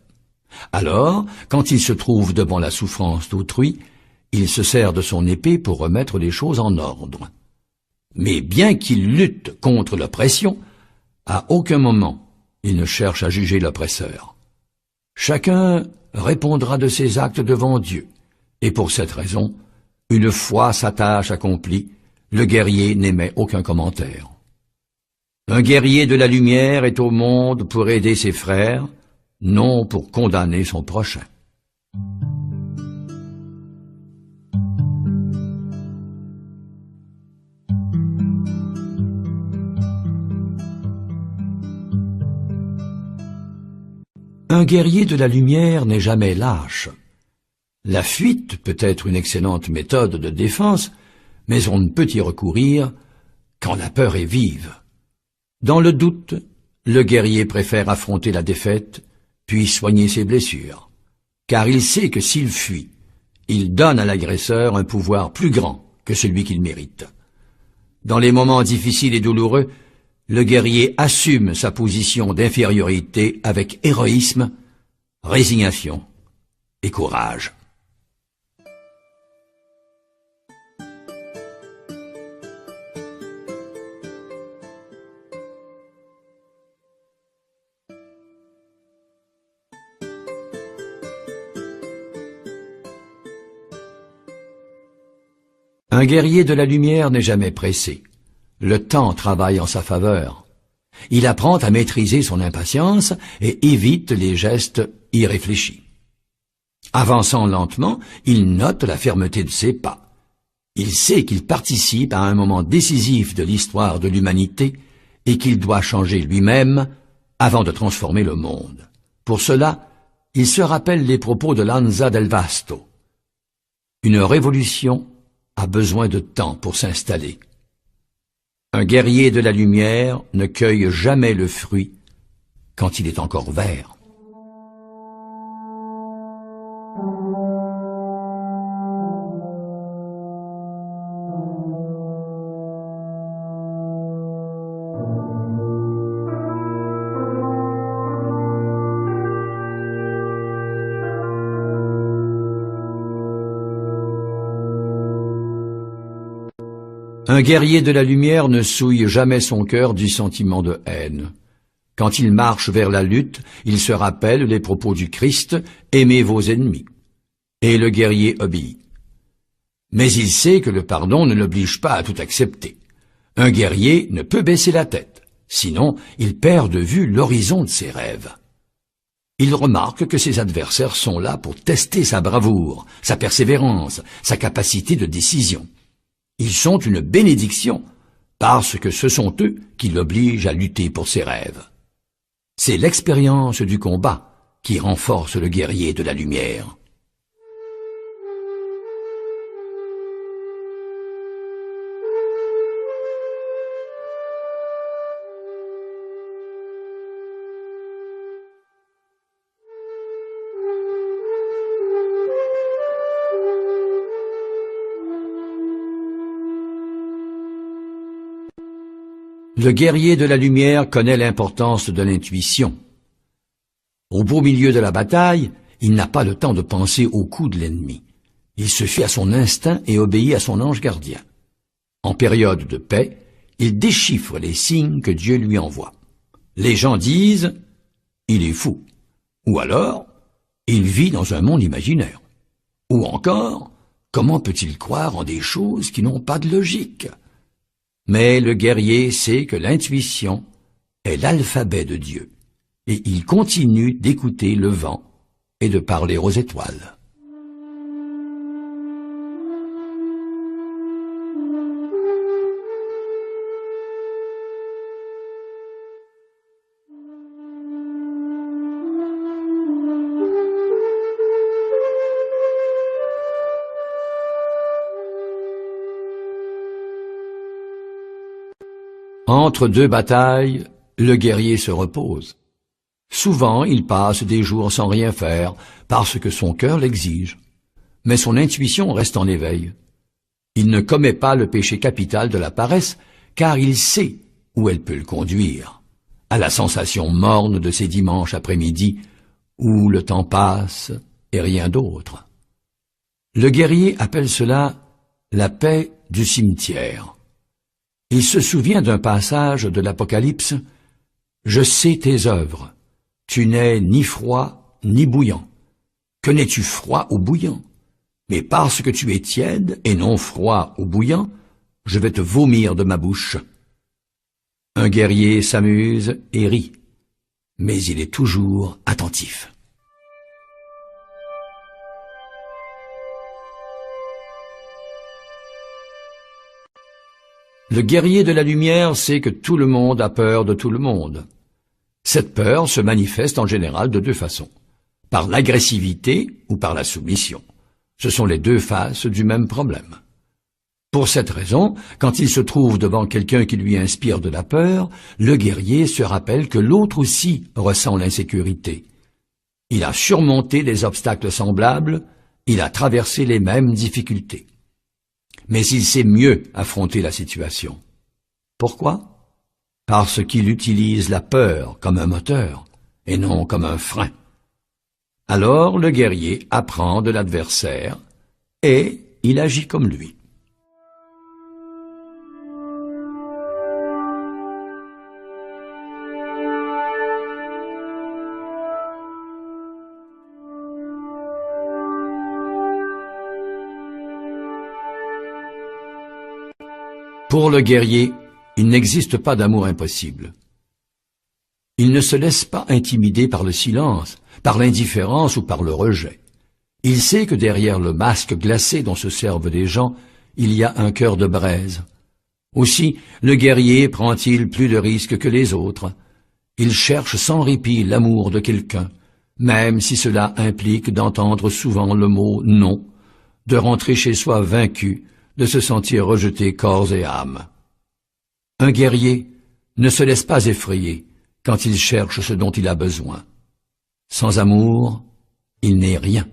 Alors, quand il se trouve devant la souffrance d'autrui, il se sert de son épée pour remettre les choses en ordre. Mais bien qu'il lutte contre l'oppression, à aucun moment il ne cherche à juger l'oppresseur. Chacun répondra de ses actes devant Dieu. Et pour cette raison, une fois sa tâche accomplie, le guerrier n'émet aucun commentaire. Un guerrier de la lumière est au monde pour aider ses frères, non pour condamner son prochain. Un guerrier de la lumière n'est jamais lâche. La fuite peut être une excellente méthode de défense, mais on ne peut y recourir quand la peur est vive. Dans le doute, le guerrier préfère affronter la défaite, puis soigner ses blessures, car il sait que s'il fuit, il donne à l'agresseur un pouvoir plus grand que celui qu'il mérite. Dans les moments difficiles et douloureux, le guerrier assume sa position d'infériorité avec héroïsme, résignation et courage. Un guerrier de la lumière n'est jamais pressé. Le temps travaille en sa faveur. Il apprend à maîtriser son impatience et évite les gestes irréfléchis. Avançant lentement, il note la fermeté de ses pas. Il sait qu'il participe à un moment décisif de l'histoire de l'humanité et qu'il doit changer lui-même avant de transformer le monde. Pour cela, il se rappelle les propos de Lanza del Vasto. Une révolution a besoin de temps pour s'installer. Un guerrier de la lumière ne cueille jamais le fruit quand il est encore vert. Un guerrier de la lumière ne souille jamais son cœur du sentiment de haine. Quand il marche vers la lutte, il se rappelle les propos du Christ « Aimez vos ennemis ». Et le guerrier obéit. Mais il sait que le pardon ne l'oblige pas à tout accepter. Un guerrier ne peut baisser la tête, sinon il perd de vue l'horizon de ses rêves. Il remarque que ses adversaires sont là pour tester sa bravoure, sa persévérance, sa capacité de décision. Ils sont une bénédiction, parce que ce sont eux qui l'obligent à lutter pour ses rêves. C'est l'expérience du combat qui renforce le guerrier de la lumière. Le guerrier de la lumière connaît l'importance de l'intuition. Au beau milieu de la bataille, il n'a pas le temps de penser au coup de l'ennemi. Il se fie à son instinct et obéit à son ange gardien. En période de paix, il déchiffre les signes que Dieu lui envoie. Les gens disent « il est fou » ou alors « il vit dans un monde imaginaire ». Ou encore, comment peut-il croire en des choses qui n'ont pas de logique? Mais le guerrier sait que l'intuition est l'alphabet de Dieu, et il continue d'écouter le vent et de parler aux étoiles. Entre deux batailles, le guerrier se repose. Souvent, il passe des jours sans rien faire, parce que son cœur l'exige. Mais son intuition reste en éveil. Il ne commet pas le péché capital de la paresse, car il sait où elle peut le conduire, à la sensation morne de ces dimanches après-midi, où le temps passe et rien d'autre. Le guerrier appelle cela la paix du cimetière. Il se souvient d'un passage de l'Apocalypse « Je sais tes œuvres, tu n'es ni froid ni bouillant. Que n'es-tu froid ou bouillant? Mais parce que tu es tiède et non froid ou bouillant, je vais te vomir de ma bouche. » Un guerrier s'amuse et rit, mais il est toujours attentif. Le guerrier de la lumière sait que tout le monde a peur de tout le monde. Cette peur se manifeste en général de deux façons, par l'agressivité ou par la soumission. Ce sont les deux faces du même problème. Pour cette raison, quand il se trouve devant quelqu'un qui lui inspire de la peur, le guerrier se rappelle que l'autre aussi ressent l'insécurité. Il a surmonté des obstacles semblables, il a traversé les mêmes difficultés. Mais il sait mieux affronter la situation. Pourquoi? Parce qu'il utilise la peur comme un moteur, et non comme un frein. Alors le guerrier apprend de l'adversaire, et il agit comme lui. Pour le guerrier, il n'existe pas d'amour impossible. Il ne se laisse pas intimider par le silence, par l'indifférence ou par le rejet. Il sait que derrière le masque glacé dont se servent les gens, il y a un cœur de braise. Aussi, le guerrier prend-il plus de risques que les autres. Il cherche sans répit l'amour de quelqu'un, même si cela implique d'entendre souvent le mot « non », de rentrer chez soi vaincu, de se sentir rejeté corps et âme. Un guerrier ne se laisse pas effrayer quand il cherche ce dont il a besoin. Sans amour, il n'est rien.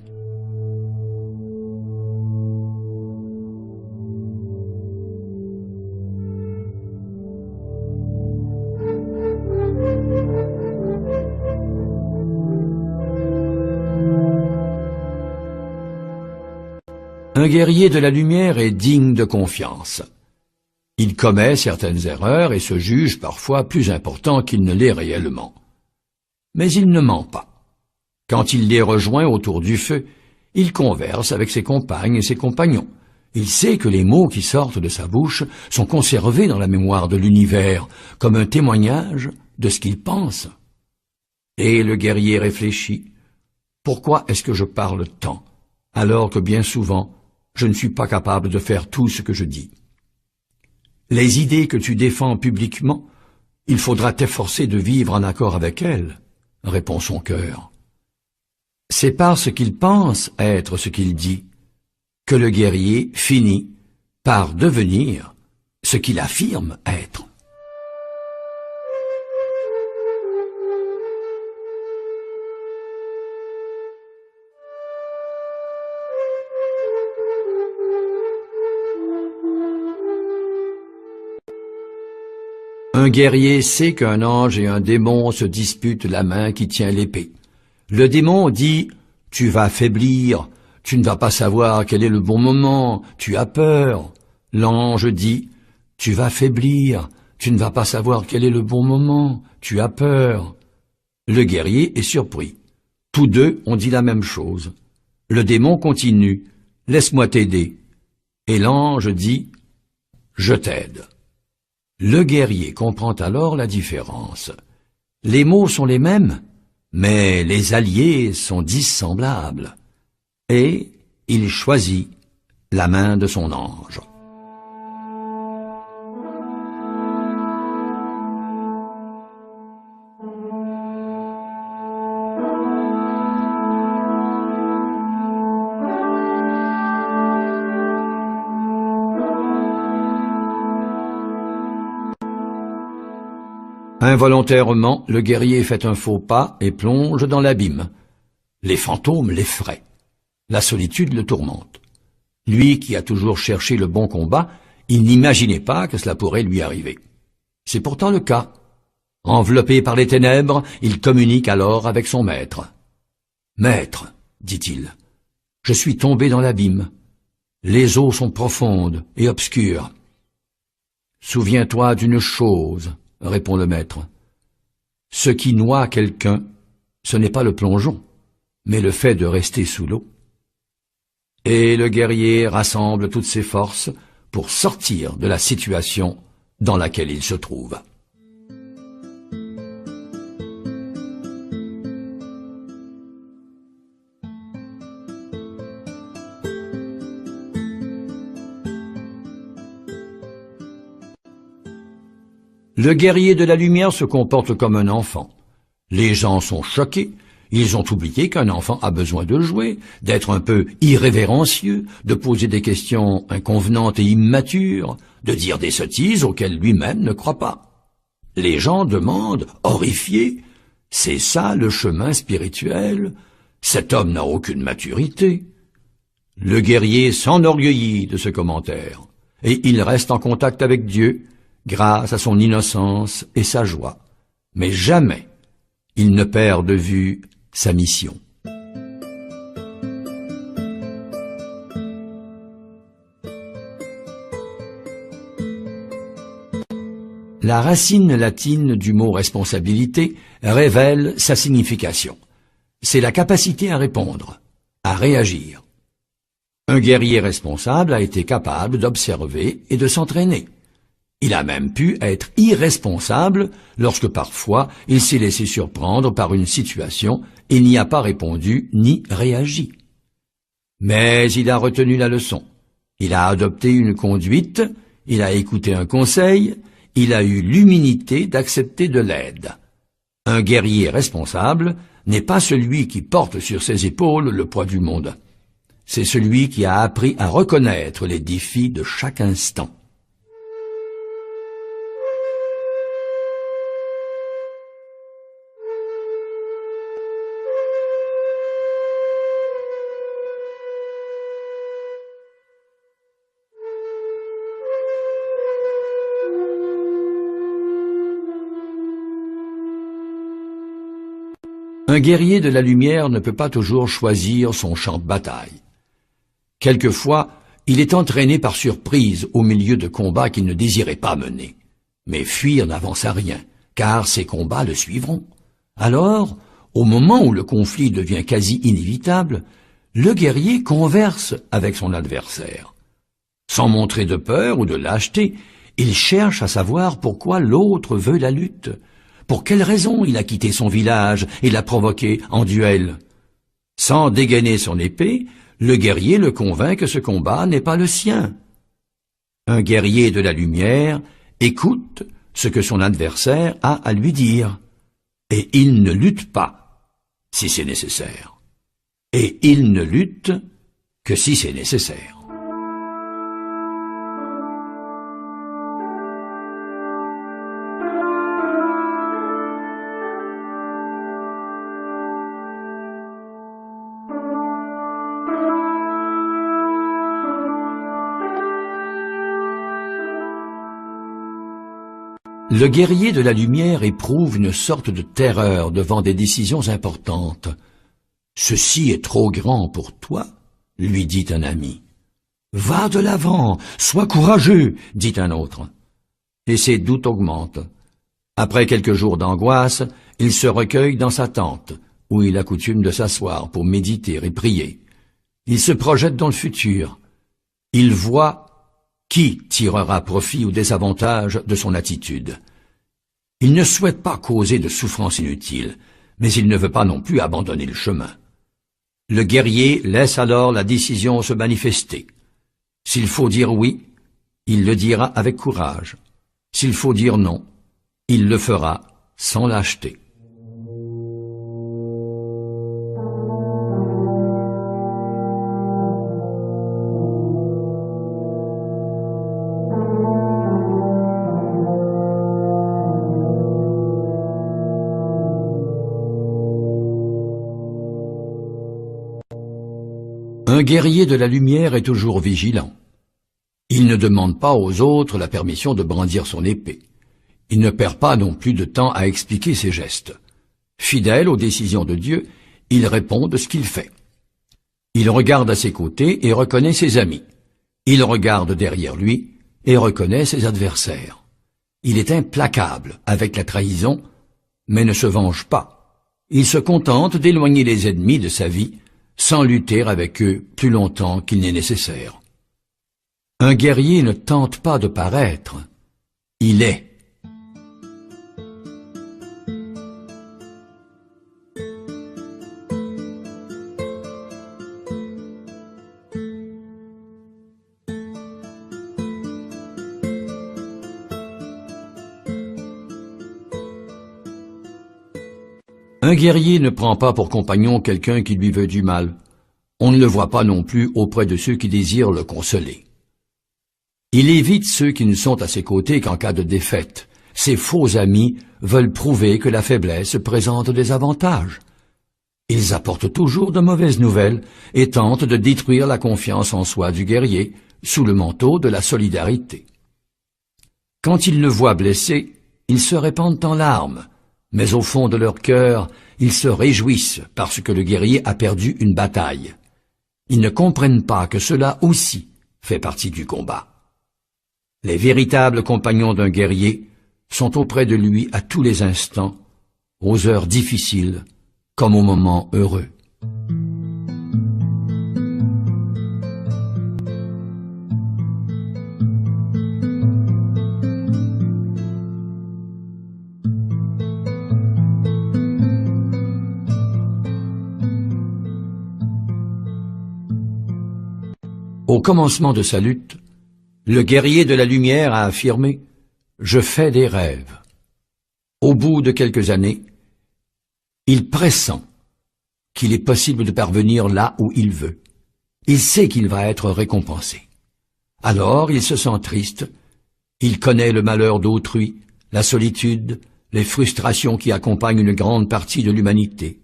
Un guerrier de la lumière est digne de confiance. Il commet certaines erreurs et se juge parfois plus important qu'il ne l'est réellement. Mais il ne ment pas. Quand il les rejoint autour du feu, il converse avec ses compagnes et ses compagnons. Il sait que les mots qui sortent de sa bouche sont conservés dans la mémoire de l'univers, comme un témoignage de ce qu'il pense. Et le guerrier réfléchit. Pourquoi est-ce que je parle tant, alors que bien souvent, je ne suis pas capable de faire tout ce que je dis? Les idées que tu défends publiquement, il faudra t'efforcer de vivre en accord avec elles, répond son cœur. C'est parce qu'il pense être ce qu'il dit que le guerrier finit par devenir ce qu'il affirme être. Un guerrier sait qu'un ange et un démon se disputent la main qui tient l'épée. Le démon dit « Tu vas faiblir, tu ne vas pas savoir quel est le bon moment, tu as peur. » L'ange dit « Tu vas faiblir, tu ne vas pas savoir quel est le bon moment, tu as peur. » Le guerrier est surpris. Tous deux ont dit la même chose. Le démon continue, « Laisse-moi t'aider ». Et l'ange dit, « Je t'aide ». Le guerrier comprend alors la différence. Les mots sont les mêmes, mais les alliés sont dissemblables. Et il choisit la main de son ange. Involontairement, le guerrier fait un faux pas et plonge dans l'abîme. Les fantômes l'effraient. La solitude le tourmente. Lui qui a toujours cherché le bon combat, il n'imaginait pas que cela pourrait lui arriver. C'est pourtant le cas. Enveloppé par les ténèbres, il communique alors avec son maître. « Maître, dit-il, je suis tombé dans l'abîme. Les eaux sont profondes et obscures. Souviens-toi d'une chose, répond le maître. Ce qui noie quelqu'un, ce n'est pas le plongeon, mais le fait de rester sous l'eau. Et le guerrier rassemble toutes ses forces pour sortir de la situation dans laquelle il se trouve. Le guerrier de la lumière se comporte comme un enfant. Les gens sont choqués. Ils ont oublié qu'un enfant a besoin de jouer, d'être un peu irrévérencieux, de poser des questions inconvenantes et immatures, de dire des sottises auxquelles lui-même ne croit pas. Les gens demandent, horrifiés, « C'est ça le chemin spirituel? Cet homme n'a aucune maturité. » Le guerrier s'enorgueillit de ce commentaire, et il reste en contact avec Dieu, grâce à son innocence et sa joie. Mais jamais il ne perd de vue sa mission. La racine latine du mot responsabilité révèle sa signification. C'est la capacité à répondre, à réagir. Un guerrier responsable a été capable d'observer et de s'entraîner. Il a même pu être irresponsable lorsque parfois il s'est laissé surprendre par une situation et n'y a pas répondu ni réagi. Mais il a retenu la leçon. Il a adopté une conduite, il a écouté un conseil, il a eu l'humilité d'accepter de l'aide. Un guerrier responsable n'est pas celui qui porte sur ses épaules le poids du monde. C'est celui qui a appris à reconnaître les défis de chaque instant. Un guerrier de la lumière ne peut pas toujours choisir son champ de bataille. Quelquefois, il est entraîné par surprise au milieu de combats qu'il ne désirait pas mener. Mais fuir n'avance à rien, car ces combats le suivront. Alors, au moment où le conflit devient quasi inévitable, le guerrier converse avec son adversaire. Sans montrer de peur ou de lâcheté, il cherche à savoir pourquoi l'autre veut la lutte. Pour quelle raison il a quitté son village et l'a provoqué en duel? Sans dégainer son épée, le guerrier le convainc que ce combat n'est pas le sien. Un guerrier de la lumière écoute ce que son adversaire a à lui dire, et il ne lutte pas si c'est nécessaire. Et il ne lutte que si c'est nécessaire. Le guerrier de la lumière éprouve une sorte de terreur devant des décisions importantes. « Ceci est trop grand pour toi, » lui dit un ami. « Va de l'avant, sois courageux, » dit un autre. Et ses doutes augmentent. Après quelques jours d'angoisse, il se recueille dans sa tente, où il a coutume de s'asseoir pour méditer et prier. Il se projette dans le futur. Il voit qui tirera profit ou désavantage de son attitude. Il ne souhaite pas causer de souffrance inutile, mais il ne veut pas non plus abandonner le chemin. Le guerrier laisse alors la décision se manifester. S'il faut dire oui, il le dira avec courage. S'il faut dire non, il le fera sans lâcheté. Un guerrier de la lumière est toujours vigilant. Il ne demande pas aux autres la permission de brandir son épée. Il ne perd pas non plus de temps à expliquer ses gestes. Fidèle aux décisions de Dieu, il répond de ce qu'il fait. Il regarde à ses côtés et reconnaît ses amis. Il regarde derrière lui et reconnaît ses adversaires. Il est implacable avec la trahison, mais ne se venge pas. Il se contente d'éloigner les ennemis de sa vie sans lutter avec eux plus longtemps qu'il n'est nécessaire. Un guerrier ne tente pas de paraître, il est. Un guerrier ne prend pas pour compagnon quelqu'un qui lui veut du mal. On ne le voit pas non plus auprès de ceux qui désirent le consoler. Il évite ceux qui ne sont à ses côtés qu'en cas de défaite. Ses faux amis veulent prouver que la faiblesse présente des avantages. Ils apportent toujours de mauvaises nouvelles et tentent de détruire la confiance en soi du guerrier sous le manteau de la solidarité. Quand ils le voient blessé, ils se répandent en larmes. Mais au fond de leur cœur, ils se réjouissent parce que le guerrier a perdu une bataille. Ils ne comprennent pas que cela aussi fait partie du combat. Les véritables compagnons d'un guerrier sont auprès de lui à tous les instants, aux heures difficiles comme aux moments heureux. Au commencement de sa lutte, le guerrier de la lumière a affirmé « Je fais des rêves ». Au bout de quelques années, il pressent qu'il est possible de parvenir là où il veut. Il sait qu'il va être récompensé. Alors il se sent triste, il connaît le malheur d'autrui, la solitude, les frustrations qui accompagnent une grande partie de l'humanité.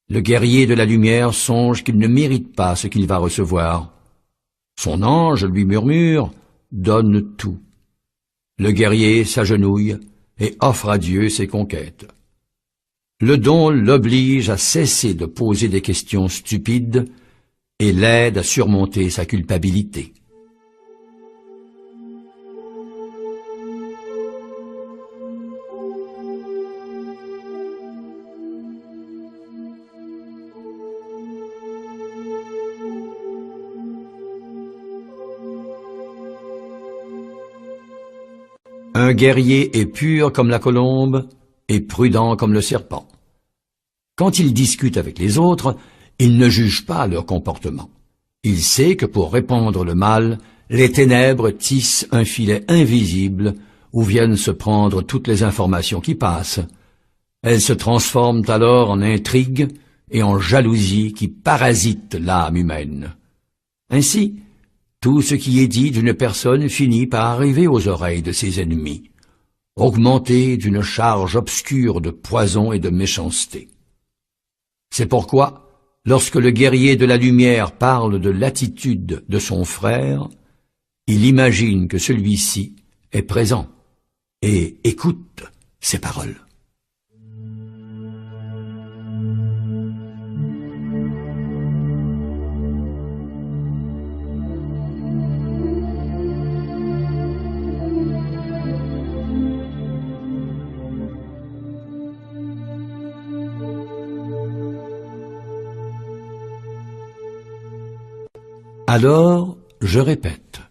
Le guerrier de la lumière songe qu'il ne mérite pas ce qu'il va recevoir. Son ange lui murmure « Donne tout ». Le guerrier s'agenouille et offre à Dieu ses conquêtes. Le don l'oblige à cesser de poser des questions stupides et l'aide à surmonter sa culpabilité. Un guerrier est pur comme la colombe et prudent comme le serpent. Quand il discute avec les autres, il ne juge pas leur comportement. Il sait que pour répandre le mal, les ténèbres tissent un filet invisible où viennent se prendre toutes les informations qui passent. Elles se transforment alors en intrigues et en jalousies qui parasitent l'âme humaine. Ainsi, tout ce qui est dit d'une personne finit par arriver aux oreilles de ses ennemis, augmenté d'une charge obscure de poison et de méchanceté. C'est pourquoi, lorsque le guerrier de la lumière parle de l'attitude de son frère, il imagine que celui-ci est présent et écoute ses paroles. Alors, je répète.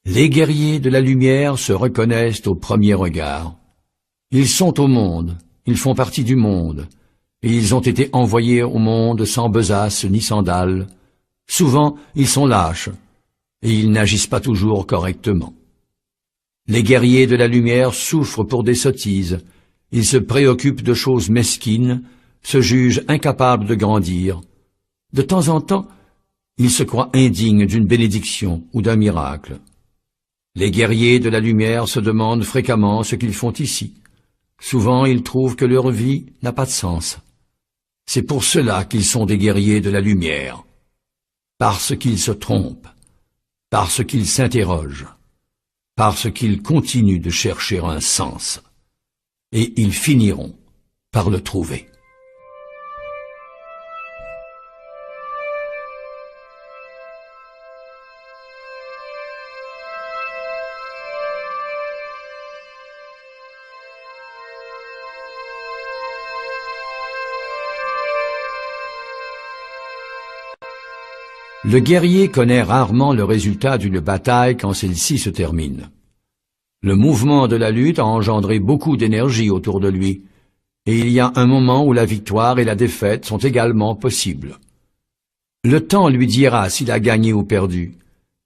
Les guerriers de la lumière se reconnaissent au premier regard. Ils sont au monde, ils font partie du monde, et ils ont été envoyés au monde sans besace ni sandales. Souvent, ils sont lâches, et ils n'agissent pas toujours correctement. Les guerriers de la lumière souffrent pour des sottises, ils se préoccupent de choses mesquines, se jugent incapables de grandir. De temps en temps, ils se croient indignes d'une bénédiction ou d'un miracle. Les guerriers de la lumière se demandent fréquemment ce qu'ils font ici. Souvent, ils trouvent que leur vie n'a pas de sens. C'est pour cela qu'ils sont des guerriers de la lumière. Parce qu'ils se trompent, parce qu'ils s'interrogent, parce qu'ils continuent de chercher un sens. Et ils finiront par le trouver. Le guerrier connaît rarement le résultat d'une bataille quand celle-ci se termine. Le mouvement de la lutte a engendré beaucoup d'énergie autour de lui, et il y a un moment où la victoire et la défaite sont également possibles. Le temps lui dira s'il a gagné ou perdu,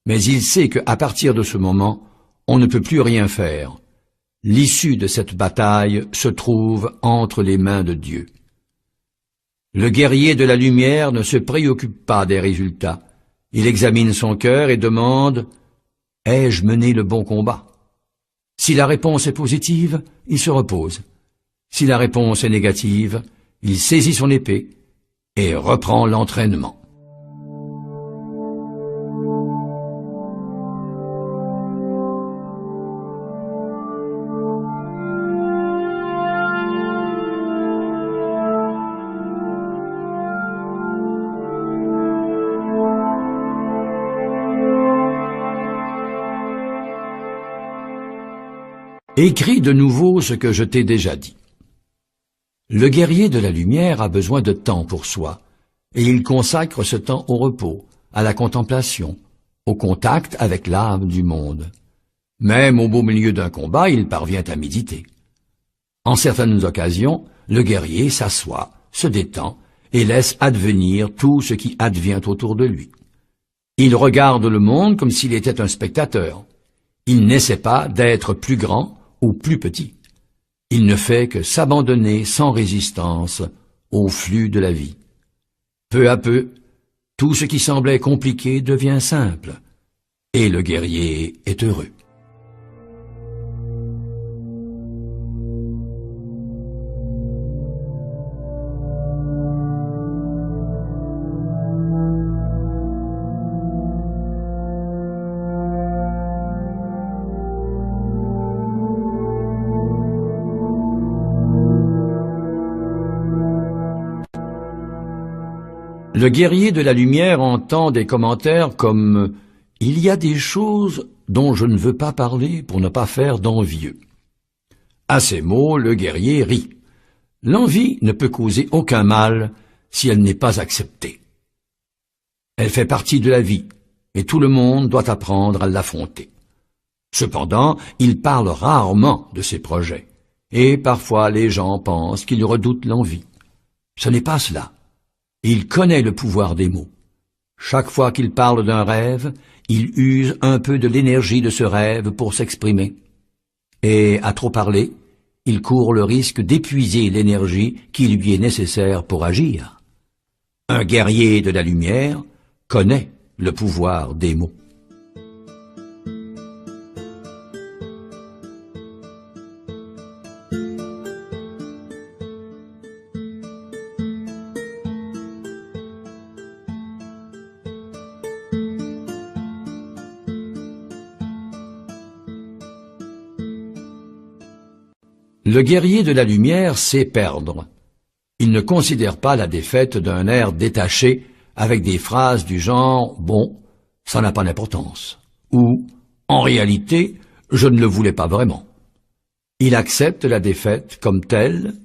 mais il sait qu'à partir de ce moment, on ne peut plus rien faire. L'issue de cette bataille se trouve entre les mains de Dieu. Le guerrier de la lumière ne se préoccupe pas des résultats. Il examine son cœur et demande « Ai-je mené le bon combat ?» Si la réponse est positive, il se repose. Si la réponse est négative, il saisit son épée et reprend l'entraînement. Écris de nouveau ce que je t'ai déjà dit. Le guerrier de la lumière a besoin de temps pour soi, et il consacre ce temps au repos, à la contemplation, au contact avec l'âme du monde. Même au beau milieu d'un combat, il parvient à méditer. En certaines occasions, le guerrier s'assoit, se détend et laisse advenir tout ce qui advient autour de lui. Il regarde le monde comme s'il était un spectateur. Il n'essaie pas d'être plus grand ou plus petit. Il ne fait que s'abandonner sans résistance au flux de la vie. Peu à peu, tout ce qui semblait compliqué devient simple, et le guerrier est heureux. Le guerrier de la lumière entend des commentaires comme « Il y a des choses dont je ne veux pas parler pour ne pas faire d'envieux ». À ces mots, le guerrier rit. L'envie ne peut causer aucun mal si elle n'est pas acceptée. Elle fait partie de la vie, et tout le monde doit apprendre à l'affronter. Cependant, il parle rarement de ses projets, et parfois les gens pensent qu'il redoute l'envie. Ce n'est pas cela. Il connaît le pouvoir des mots. Chaque fois qu'il parle d'un rêve, il use un peu de l'énergie de ce rêve pour s'exprimer. Et à trop parler, il court le risque d'épuiser l'énergie qui lui est nécessaire pour agir. Un guerrier de la lumière connaît le pouvoir des mots. Le guerrier de la lumière sait perdre. Il ne considère pas la défaite d'un air détaché avec des phrases du genre « bon, ça n'a pas d'importance » ou « en réalité, je ne le voulais pas vraiment ». Il accepte la défaite comme telle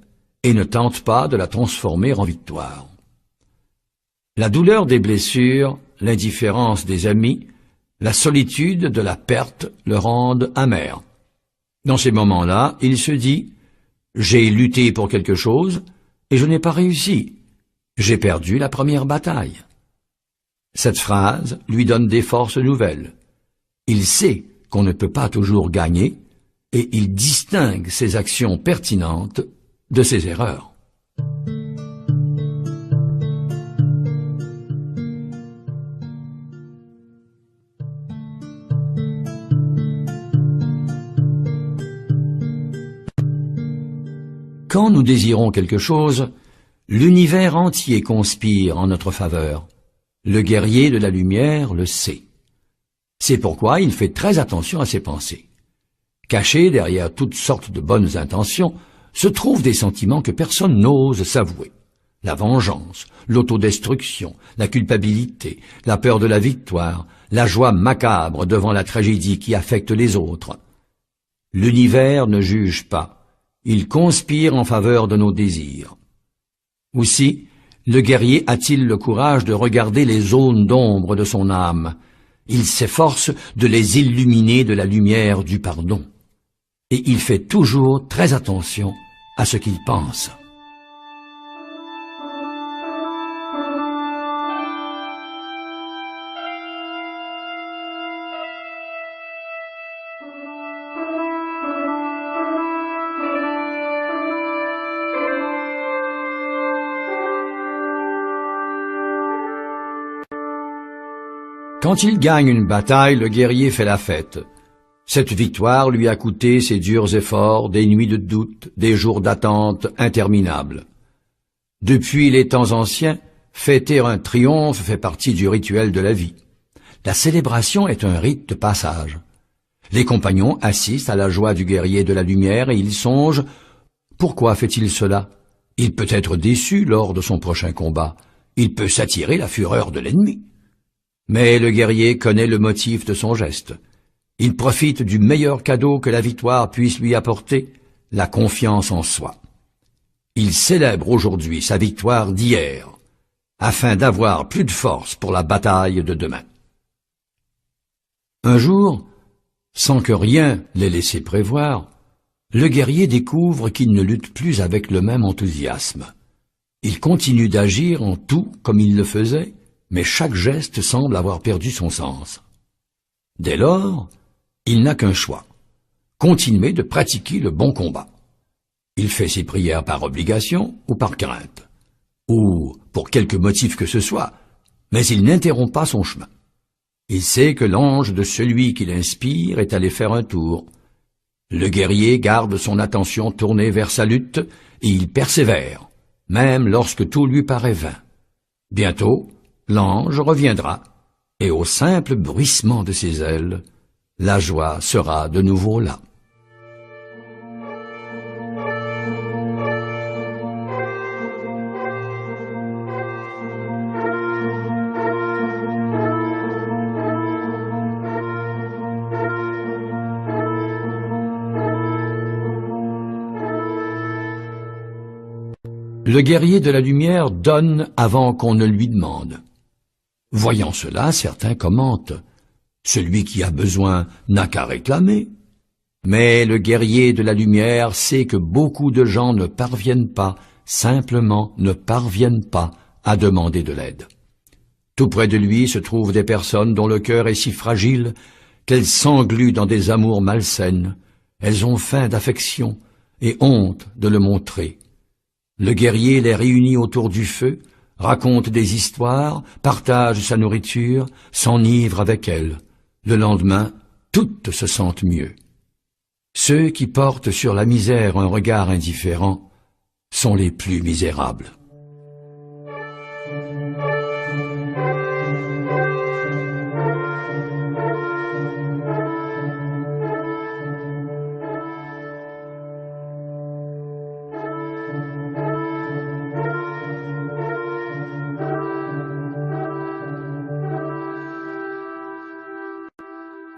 et ne tente pas de la transformer en victoire. La douleur des blessures l'indifférence des amis, la solitude de la perte le rendent amer. Dans ces moments-là, il se dit « J'ai lutté pour quelque chose et je n'ai pas réussi. J'ai perdu la première bataille. » Cette phrase lui donne des forces nouvelles. Il sait qu'on ne peut pas toujours gagner et il distingue ses actions pertinentes de ses erreurs. Quand nous désirons quelque chose, l'univers entier conspire en notre faveur. Le guerrier de la lumière le sait. C'est pourquoi il fait très attention à ses pensées. Cachés derrière toutes sortes de bonnes intentions, se trouvent des sentiments que personne n'ose s'avouer. La vengeance, l'autodestruction, la culpabilité, la peur de la victoire, la joie macabre devant la tragédie qui affecte les autres. L'univers ne juge pas. Il conspire en faveur de nos désirs. Aussi, le guerrier a-t-il le courage de regarder les zones d'ombre de son âme. Il s'efforce de les illuminer de la lumière du pardon. Et il fait toujours très attention à ce qu'il pense. Quand il gagne une bataille, le guerrier fait la fête. Cette victoire lui a coûté ses durs efforts, des nuits de doute, des jours d'attente interminables. Depuis les temps anciens, fêter un triomphe fait partie du rituel de la vie. La célébration est un rite de passage. Les compagnons assistent à la joie du guerrier de la lumière et ils songent « Pourquoi fait-il cela? Il peut être déçu lors de son prochain combat. Il peut s'attirer la fureur de l'ennemi. » Mais le guerrier connaît le motif de son geste. Il profite du meilleur cadeau que la victoire puisse lui apporter, la confiance en soi. Il célèbre aujourd'hui sa victoire d'hier, afin d'avoir plus de force pour la bataille de demain. Un jour, sans que rien l'ait laissé prévoir, le guerrier découvre qu'il ne lutte plus avec le même enthousiasme. Il continue d'agir en tout comme il le faisait, mais chaque geste semble avoir perdu son sens. Dès lors, il n'a qu'un choix, continuer de pratiquer le bon combat. Il fait ses prières par obligation ou par crainte, ou pour quelque motif que ce soit, mais il n'interrompt pas son chemin. Il sait que l'ange de celui qui l'inspire est allé faire un tour. Le guerrier garde son attention tournée vers sa lutte et il persévère, même lorsque tout lui paraît vain. Bientôt, l'ange reviendra, et au simple bruissement de ses ailes, la joie sera de nouveau là. Le guerrier de la lumière donne avant qu'on ne lui demande. Voyant cela, certains commentent « Celui qui a besoin n'a qu'à réclamer ». Mais le guerrier de la lumière sait que beaucoup de gens ne parviennent pas, simplement ne parviennent pas à demander de l'aide. Tout près de lui se trouvent des personnes dont le cœur est si fragile qu'elles s'engluent dans des amours malsaines. Elles ont faim d'affection et honte de le montrer. Le guerrier les réunit autour du feu, raconte des histoires, partage sa nourriture, s'enivre avec elle. Le lendemain, toutes se sentent mieux. Ceux qui portent sur la misère un regard indifférent sont les plus misérables.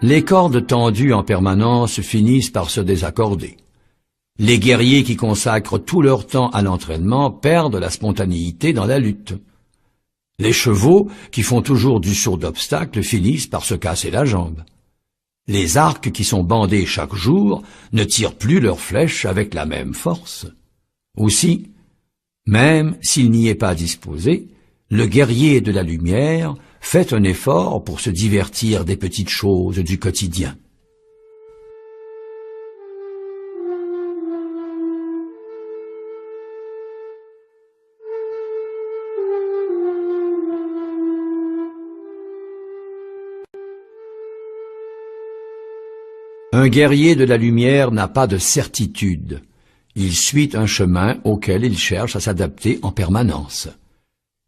Les cordes tendues en permanence finissent par se désaccorder. Les guerriers qui consacrent tout leur temps à l'entraînement perdent la spontanéité dans la lutte. Les chevaux, qui font toujours du saut d'obstacle, finissent par se casser la jambe. Les arcs qui sont bandés chaque jour ne tirent plus leurs flèches avec la même force. Aussi, même s'il n'y est pas disposé, le guerrier de la lumière fait un effort pour se divertir des petites choses du quotidien. Un guerrier de la lumière n'a pas de certitude. Il suit un chemin auquel il cherche à s'adapter en permanence.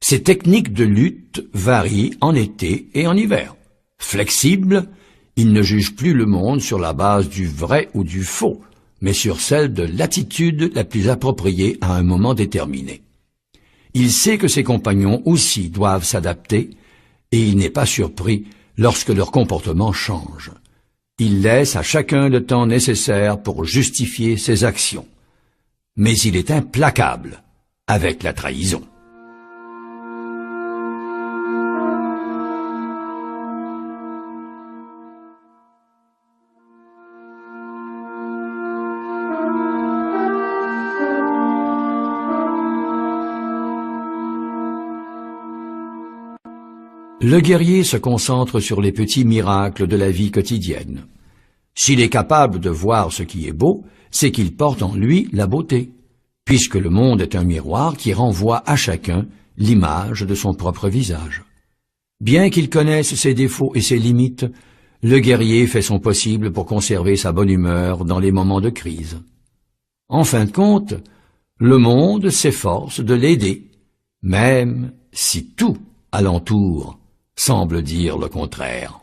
Ses techniques de lutte varient en été et en hiver. Flexible, il ne juge plus le monde sur la base du vrai ou du faux, mais sur celle de l'attitude la plus appropriée à un moment déterminé. Il sait que ses compagnons aussi doivent s'adapter, et il n'est pas surpris lorsque leur comportement change. Il laisse à chacun le temps nécessaire pour justifier ses actions. Mais il est implacable avec la trahison. Le guerrier se concentre sur les petits miracles de la vie quotidienne. S'il est capable de voir ce qui est beau, c'est qu'il porte en lui la beauté, puisque le monde est un miroir qui renvoie à chacun l'image de son propre visage. Bien qu'il connaisse ses défauts et ses limites, le guerrier fait son possible pour conserver sa bonne humeur dans les moments de crise. En fin de compte, le monde s'efforce de l'aider, même si tout alentour semble dire le contraire.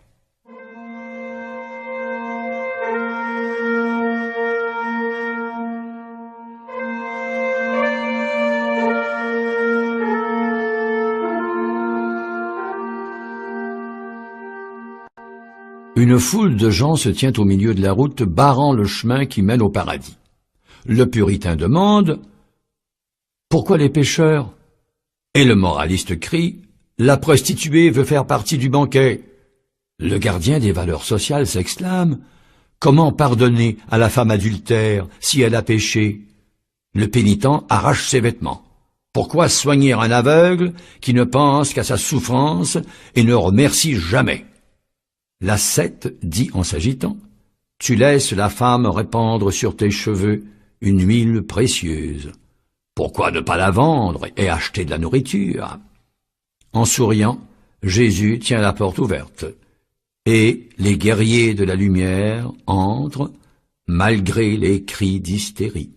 Une foule de gens se tient au milieu de la route, barrant le chemin qui mène au paradis. Le puritain demande « Pourquoi les pécheurs ?» Et le moraliste crie « La prostituée veut faire partie du banquet !» Le gardien des valeurs sociales s'exclame « Comment pardonner à la femme adultère si elle a péché ?» Le pénitent arrache ses vêtements. Pourquoi soigner un aveugle qui ne pense qu'à sa souffrance et ne remercie jamais? L'ascète dit en s'agitant « Tu laisses la femme répandre sur tes cheveux une huile précieuse. Pourquoi ne pas la vendre et acheter de la nourriture ?» En souriant, Jésus tient la porte ouverte, et les guerriers de la lumière entrent, malgré les cris d'hystérie.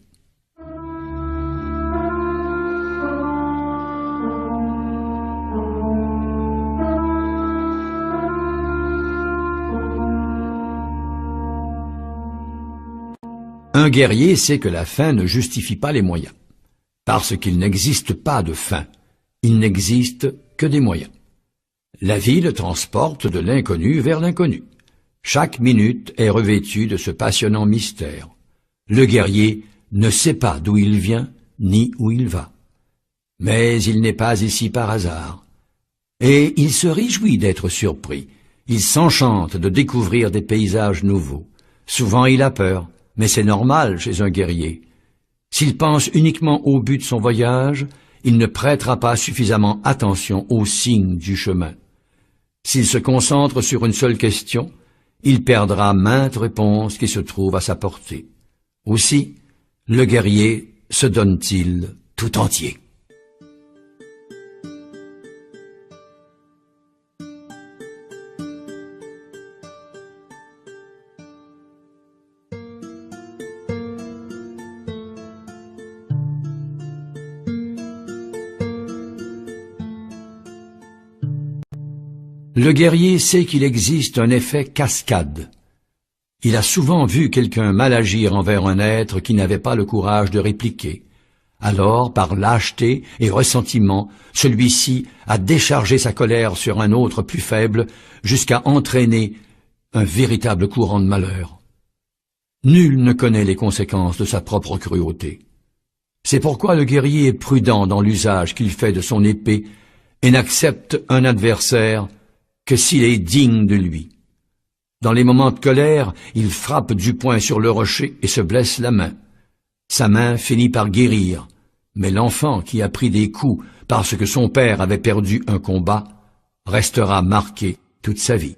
Un guerrier sait que la fin ne justifie pas les moyens, parce qu'il n'existe pas de fin, il n'existe que des moyens. La vie le transporte de l'inconnu vers l'inconnu. Chaque minute est revêtue de ce passionnant mystère. Le guerrier ne sait pas d'où il vient, ni où il va. Mais il n'est pas ici par hasard. Et il se réjouit d'être surpris. Il s'enchante de découvrir des paysages nouveaux. Souvent il a peur, mais c'est normal chez un guerrier. S'il pense uniquement au but de son voyage, il ne prêtera pas suffisamment attention aux signes du chemin. S'il se concentre sur une seule question, il perdra maintes réponses qui se trouvent à sa portée. Aussi, le guerrier se donne-t-il tout entier. Le guerrier sait qu'il existe un effet cascade. Il a souvent vu quelqu'un mal agir envers un être qui n'avait pas le courage de répliquer. Alors, par lâcheté et ressentiment, celui-ci a déchargé sa colère sur un autre plus faible jusqu'à entraîner un véritable courant de malheur. Nul ne connaît les conséquences de sa propre cruauté. C'est pourquoi le guerrier est prudent dans l'usage qu'il fait de son épée, et n'accepte un adversaire que s'il est digne de lui. Dans les moments de colère, il frappe du poing sur le rocher et se blesse la main. Sa main finit par guérir, mais l'enfant qui a pris des coups parce que son père avait perdu un combat restera marqué toute sa vie.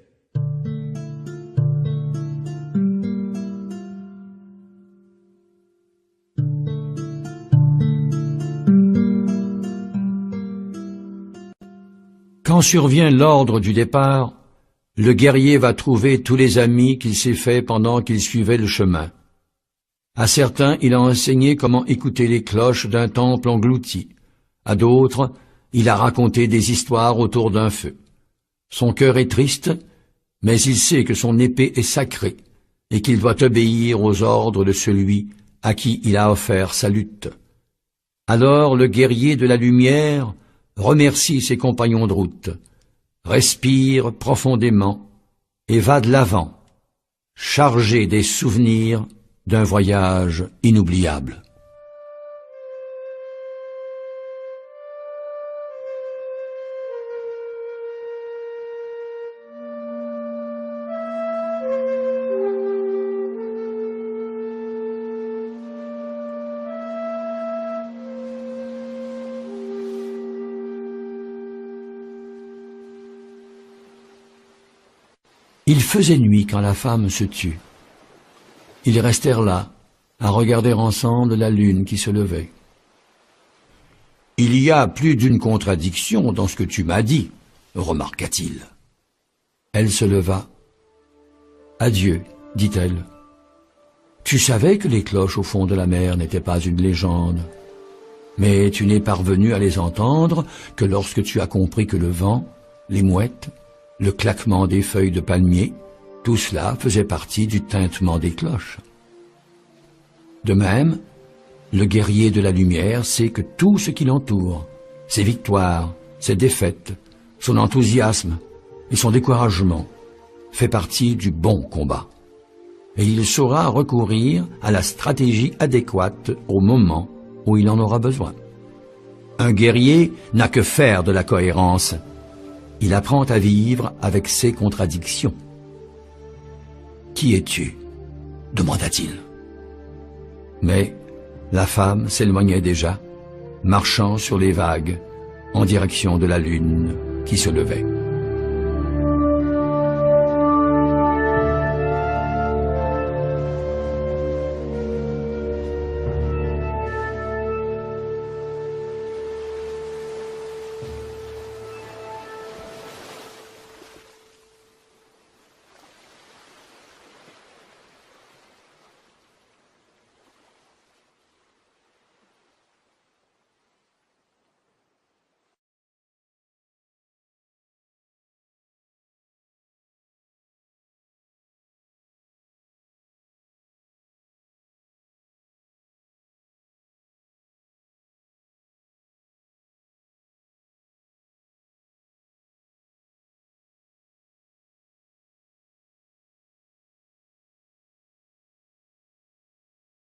Quand survient l'ordre du départ, le guerrier va trouver tous les amis qu'il s'est faits pendant qu'il suivait le chemin. À certains, il a enseigné comment écouter les cloches d'un temple englouti. À d'autres, il a raconté des histoires autour d'un feu. Son cœur est triste, mais il sait que son épée est sacrée et qu'il doit obéir aux ordres de celui à qui il a offert sa lutte. Alors le guerrier de la lumière remercie ses compagnons de route, respire profondément et va de l'avant, chargé des souvenirs d'un voyage inoubliable. Il faisait nuit quand la femme se tut. Ils restèrent là, à regarder ensemble la lune qui se levait. « Il y a plus d'une contradiction dans ce que tu m'as dit, » remarqua-t-il. Elle se leva. « Adieu, dit-elle. Tu savais que les cloches au fond de la mer n'étaient pas une légende, mais tu n'es parvenu à les entendre que lorsque tu as compris que le vent, les mouettes, le claquement des feuilles de palmier, tout cela faisait partie du tintement des cloches. De même, le guerrier de la lumière sait que tout ce qui l'entoure, ses victoires, ses défaites, son enthousiasme et son découragement, fait partie du bon combat. Et il saura recourir à la stratégie adéquate au moment où il en aura besoin. Un guerrier n'a que faire de la cohérence. Il apprend à vivre avec ses contradictions. « Qui es-tu » demanda-t-il. Mais la femme s'éloignait déjà, marchant sur les vagues, en direction de la lune qui se levait.